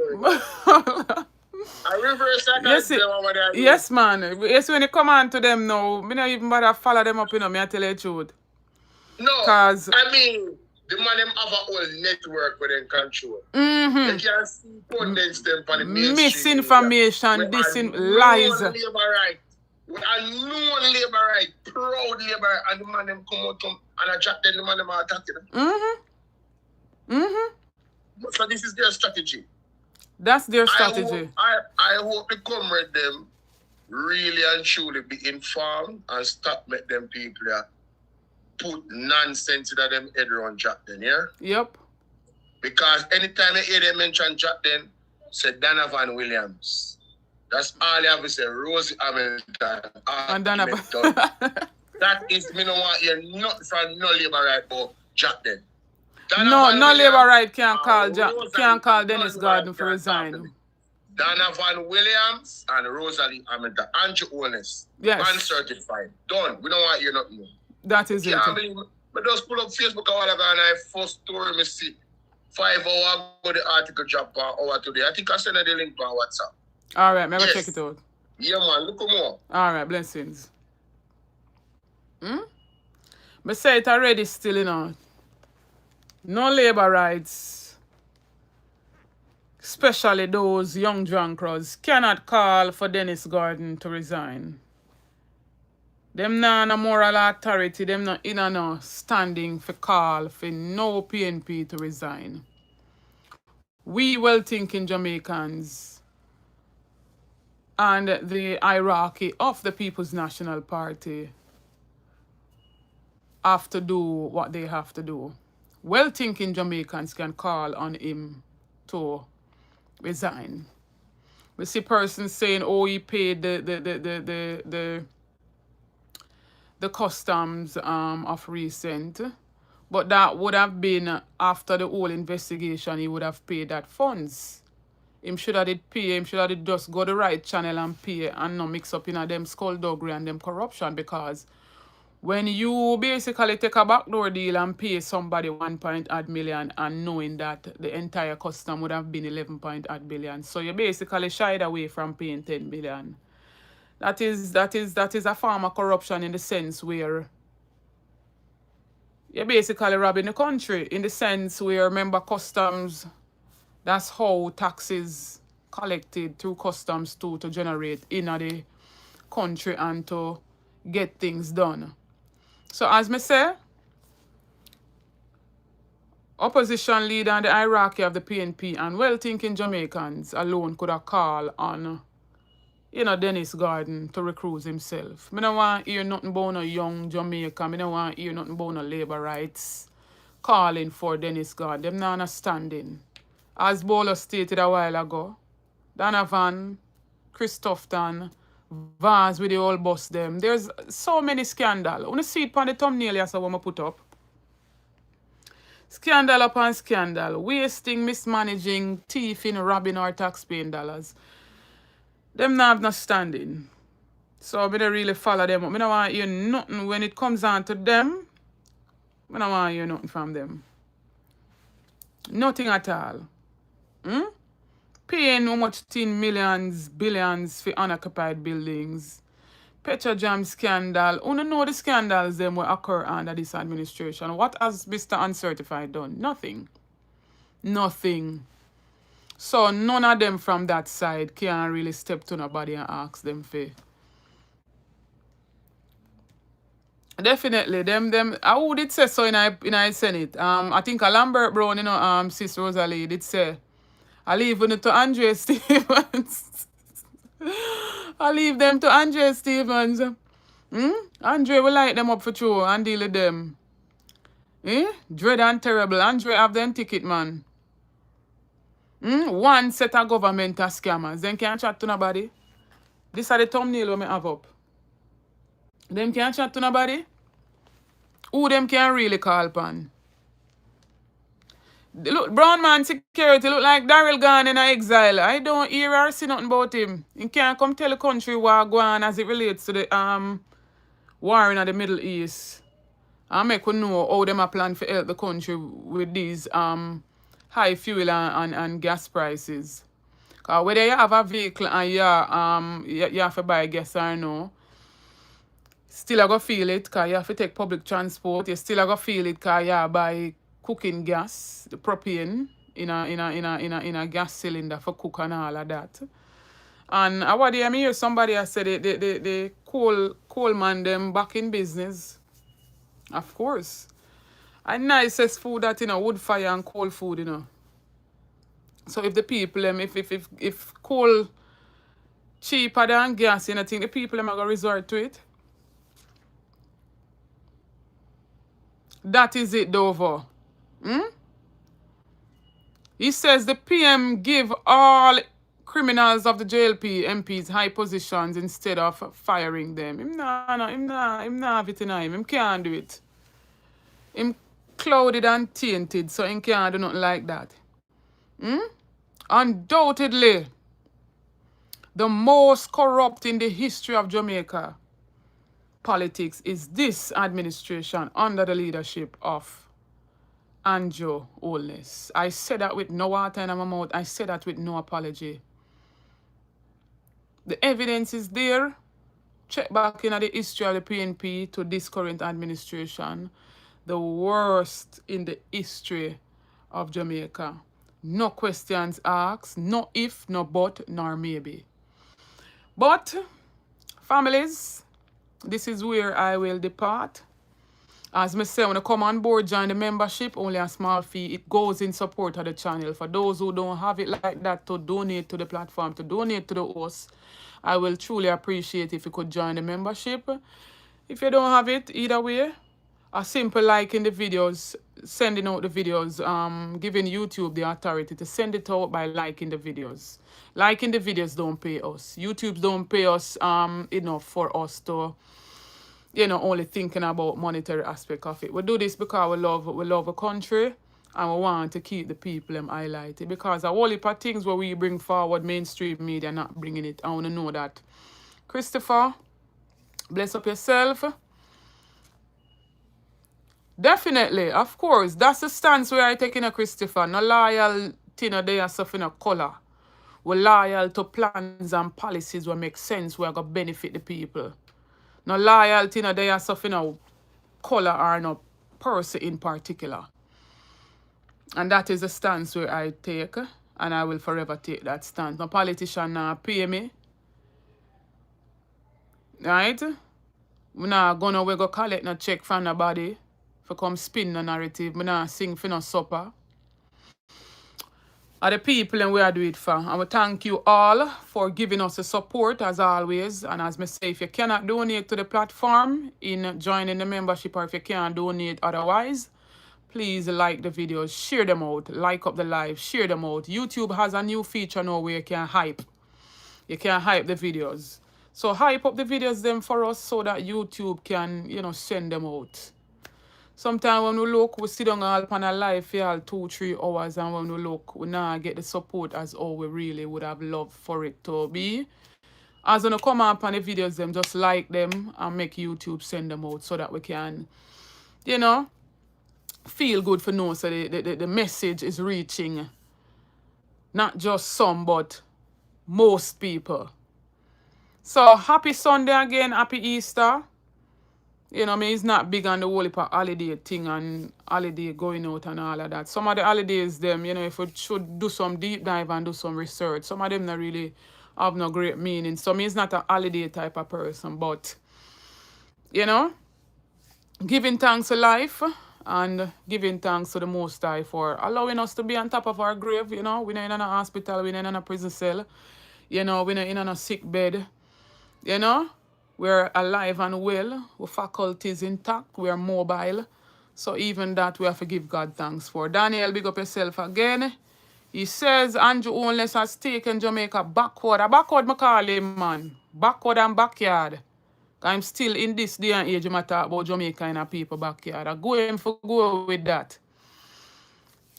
Speaker 11: I reverse that.
Speaker 1: Yes, man. Yes, when you come on to them now, me not even bother follow them up, you know, me I tell you the truth.
Speaker 11: No,
Speaker 1: Cause
Speaker 11: I mean, the man them have a whole network with them control. They can see pundits them on the mainstream.
Speaker 1: Misinformation, lies.
Speaker 11: Labor right. We are known labor right, proud labor right, and the man them come out and I chat them, the man them are attacking them. So this is their strategy.
Speaker 1: That's their strategy.
Speaker 11: I hope the comrade them really and truly be informed and stop make them people put nonsense into them head around Jack then, yeah?
Speaker 1: Yep.
Speaker 11: Because anytime you hear them mention Jack then, say Donovan Williams. That's all you have to say, Rosie Hamilton.
Speaker 1: And Donovan.
Speaker 11: That is, me no want to hear nothing from no labor right about Jack then.
Speaker 1: No labor right can't call Dennis Gordon for resigning.
Speaker 11: Donovan Williams and Rosalie Hamilton, Andrew Ones.
Speaker 1: Yes.
Speaker 11: Uncertified. Done. We don't want to hear nothing more.
Speaker 1: That is it.
Speaker 11: I believe it. But just pull up Facebook a while ago and I first story me see 5 hours ago the article drop hour today. I think I sent the link on WhatsApp.
Speaker 1: All right, maybe check it out.
Speaker 11: Yeah, man. Look more.
Speaker 1: All right, blessings. But say it already still, you know. No labor rights, especially those young drunkards, cannot call for Dennis Gordon to resign. Them not no moral authority, them not in no standing for call for no PNP to resign. We well-thinking Jamaicans and the hierarchy of the People's National Party have to do what they have to do. Well-thinking Jamaicans can call on him to resign. We see persons saying, "Oh, he paid the customs of recent," but that would have been after the whole investigation. He would have paid that funds. Him should have did pay. Him should have did just go the right channel and pay, and not mix up in a them skullduggery and them corruption. Because when you basically take a backdoor deal and pay somebody 1.8 million and knowing that the entire custom would have been 11.8 billion, so you basically shied away from paying 10 billion. That is a form of corruption in the sense where you're basically robbing the country, in the sense where, remember, customs, that's how taxes collected through customs too, to generate in the country and to get things done. So as me say, opposition leader and the hierarchy of the PNP and well-thinking Jamaicans alone could have called on, Dennis Garden to recruit himself. I don't want to hear nothing about no young Jamaica. I don't want to hear nothing about no labor rights calling for Dennis Garden. Them not understanding. As Bolo stated a while ago, Donovan, Christopherton, Vaz with the old boss them. There's so many scandal. When you see it on the thumbnail, that's what I put up. Scandal upon scandal. Wasting, mismanaging, thieving, robbing our taxpaying dollars. Them not have no standing. So I don't really follow them up. I don't want to hear nothing when it comes on to them. I don't want to hear nothing from them. Nothing at all. Paying how much millions, billions for unoccupied buildings. Petrojam scandal. You don't know the scandals them will occur under this administration. What has Mr. Uncertified done? Nothing. Nothing. So none of them from that side can really step to nobody and ask them for. Definitely, them. I would it say so in I Senate. I think a Lambert Brown, Sis Rosalie did say, I leave it to Andre Stevens. I leave them to Andre Stevens. Andre will light them up for true and deal with them. Dread and terrible. Andre have them ticket, man. One set of government as scammers. Them can't chat to nobody. This are the thumbnail we have up. Them can't chat to nobody. Who them can really call upon? Look, Brown Man Security look like Daryl gone in exile. I don't hear or see nothing about him. He can't come tell the country what go on as it relates to the war in the Middle East. And make we know how them a plan to help the country with these high fuel and gas prices. Because whether you have a vehicle and you have to buy gas or no, still I go feel it because you have to take public transport. You still I go feel it because you buy cooking gas, the propane in a gas cylinder for cook and all of that. And what I hear somebody has said the coal man them back in business. Of course. And nicest food that wood fire and coal food, So if the people if coal cheaper than gas, I think the people are gonna resort to it. That is it, Dover. He says the PM give all criminals of the JLP MPs high positions instead of firing them. Him not have it in him. Him can't do it. Him clouded and tainted, so him can't do nothing like that. Undoubtedly, the most corrupt in the history of Jamaica politics is this administration under the leadership of Andrew Holness. I say that with no water in my mouth. I say that with no apology. The evidence is there. Check back in the history of the PNP to this current administration. The worst in the history of Jamaica. No questions asked. No if, no but, nor maybe. But, families, this is where I will depart. As me say, when you come on board, join the membership, only a small fee. It goes in support of the channel. For those who don't have it like that, to donate to the platform, to donate to the host, I will truly appreciate if you could join the membership. If you don't have it, either way, a simple like in the videos, sending out the videos, giving YouTube the authority to send it out by liking the videos. Liking the videos don't pay us. YouTube don't pay us enough for us to, only thinking about monetary aspect of it. We do this because we love a country and we want to keep the people highlighted, because a whole heap of things where we bring forward, mainstream media not bringing it. I want to know that. Christopher, bless up yourself. Definitely, of course. That's the stance where I take in a Christopher. No loyalty, no they are suffering a color. We're loyal to plans and policies that make sense, where going to benefit the people. No loyalty, no they are suffering a color or no person in particular. And that is the stance where I take, and I will forever take that stance. No politician pay me. Right? We're not gonna go collect no check from nobody for come spin the narrative. We're not sing for no supper. Are the people and we are do it for. And we thank you all for giving us the support as always. And as I say, if you cannot donate to the platform in joining the membership, or if you can't donate otherwise, please like the videos, share them out, like up the live, share them out. YouTube has a new feature now where you can hype. You can hype the videos. So hype up the videos them for us so that YouTube can, send them out. Sometimes when we look, we sit down all upon a live for all 2-3 hours, and when we look, we not get the support as all we really would have loved for it to be. As when you come up on the videos, them just like them and make YouTube send them out so that we can, feel good for know so the message is reaching not just some, but most people. So happy Sunday again, happy Easter. It's not big on the whole heap of holiday thing and holiday going out and all of that. Some of the holidays, them, if we should do some deep dive and do some research, some of them not really have no great meaning. So me is not a holiday type of person, but, giving thanks to life and giving thanks to the Most High for allowing us to be on top of our grave, We're not in a hospital, we're not in a prison cell, we're not in a sick bed, We're alive and well, with faculties intact, we're mobile. So even that we have to give God thanks for. Daniel, big up yourself again. He says Andrew Onless has taken Jamaica backward. A backward, I call him, man. Backward and backyard. I'm still in this day and age, I talk about Jamaica in a people backyard. I go in for go with that.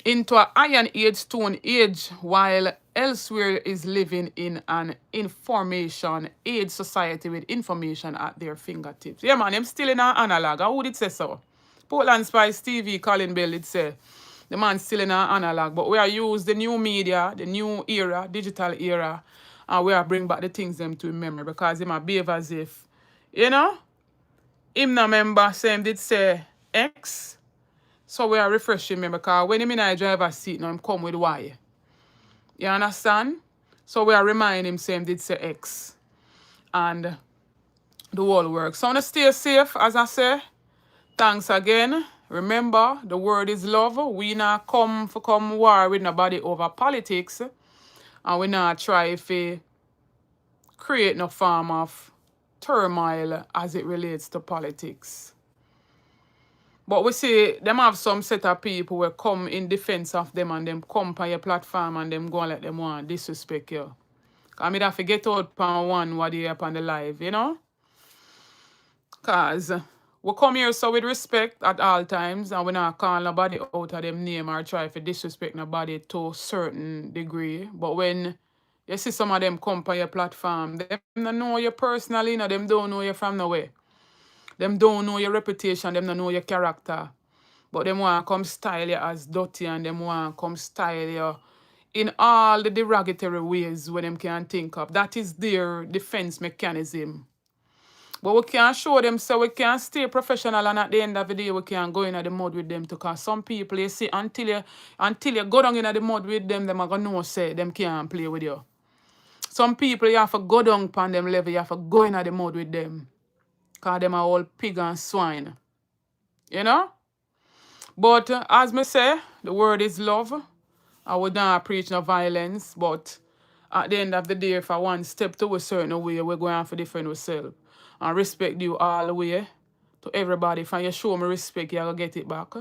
Speaker 1: Into an iron age, stone age, while elsewhere is living in an information age society with information at their fingertips. Yeah, man, I'm still in an analog. How would it say so? Portland Spice TV, Colin Bell, it say, the man still in an analog, but we are use the new media, the new era, digital era, and we are bring back the things them to memory, because him a behave as if, him no member, same did say X. So we are refreshing me, because when him in a driver's seat now, him come with Y. You understand? So we are reminding him same did say X. And the whole work. So I want to stay safe, as I say. Thanks again. Remember, the word is love. We not come war with nobody over politics. And we not try to create no form of turmoil as it relates to politics. But we see them have some set of people who come in defense of them and them come on your platform and them go and let them want disrespect you. I mean, I forget out on one what they up on the live, Because we come here so with respect at all times, and we not call nobody out of them name or try to disrespect nobody to a certain degree. But when you see some of them come on your platform, them don't know you personally, them don't know you from nowhere. Them don't know your reputation, them don't know your character. But them want to come style you as dirty, and them want to come style you in all the derogatory ways when them can think of. That is their defense mechanism. But we can show them so we can stay professional, and at the end of the day we can go in the mud with them too. Because some people, you see, until you go down in the mud with them are going to know say them can't play with you. Some people you have to go down upon them level, you have to go in the mud with them. Because them are all pig and swine. You know? But as me say, the word is love. I would not preach no violence, but at the end of the day, if I want step to a certain way, we're going for different ourselves. And respect you all the way to everybody. If you show me respect, you're going to get it back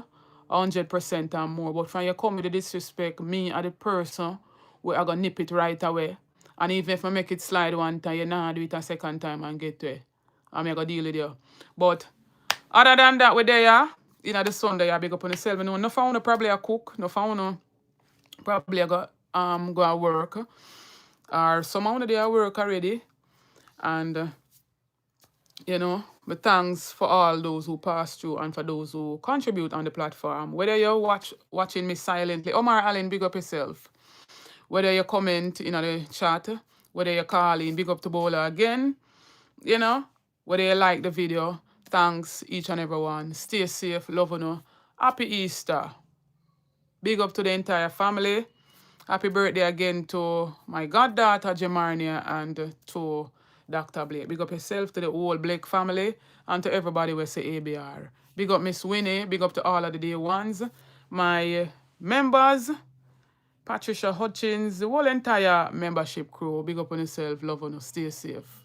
Speaker 1: 100% and more. But if you come with the disrespect, me as the person, we are going to nip it right away. And even if I make it slide one time, you not do it a second time and get to it. I'm going to deal with you. But other than that, we're there, in the Sunday, I big up on yourself. You know, no found probably a cook, no found probably I go to work. Or some of they are work already. And you know, but thanks for all those who pass through and for those who contribute on the platform. Whether you're watching me silently, Omar Allen, big up yourself. Whether you comment in the chat, whether you're calling, big up to Bola again. You know, whether you like the video, thanks each and every one. Stay safe, love you. Happy Easter. Big up to the entire family. Happy birthday again to my goddaughter, Jamarnia, and to Dr. Blake. Big up yourself, to the whole Blake family, and to everybody who say ABR. Big up Miss Winnie. Big up to all of the day ones. My members, Patricia Hutchins, the whole entire membership crew. Big up on yourself. Love on you. Stay safe.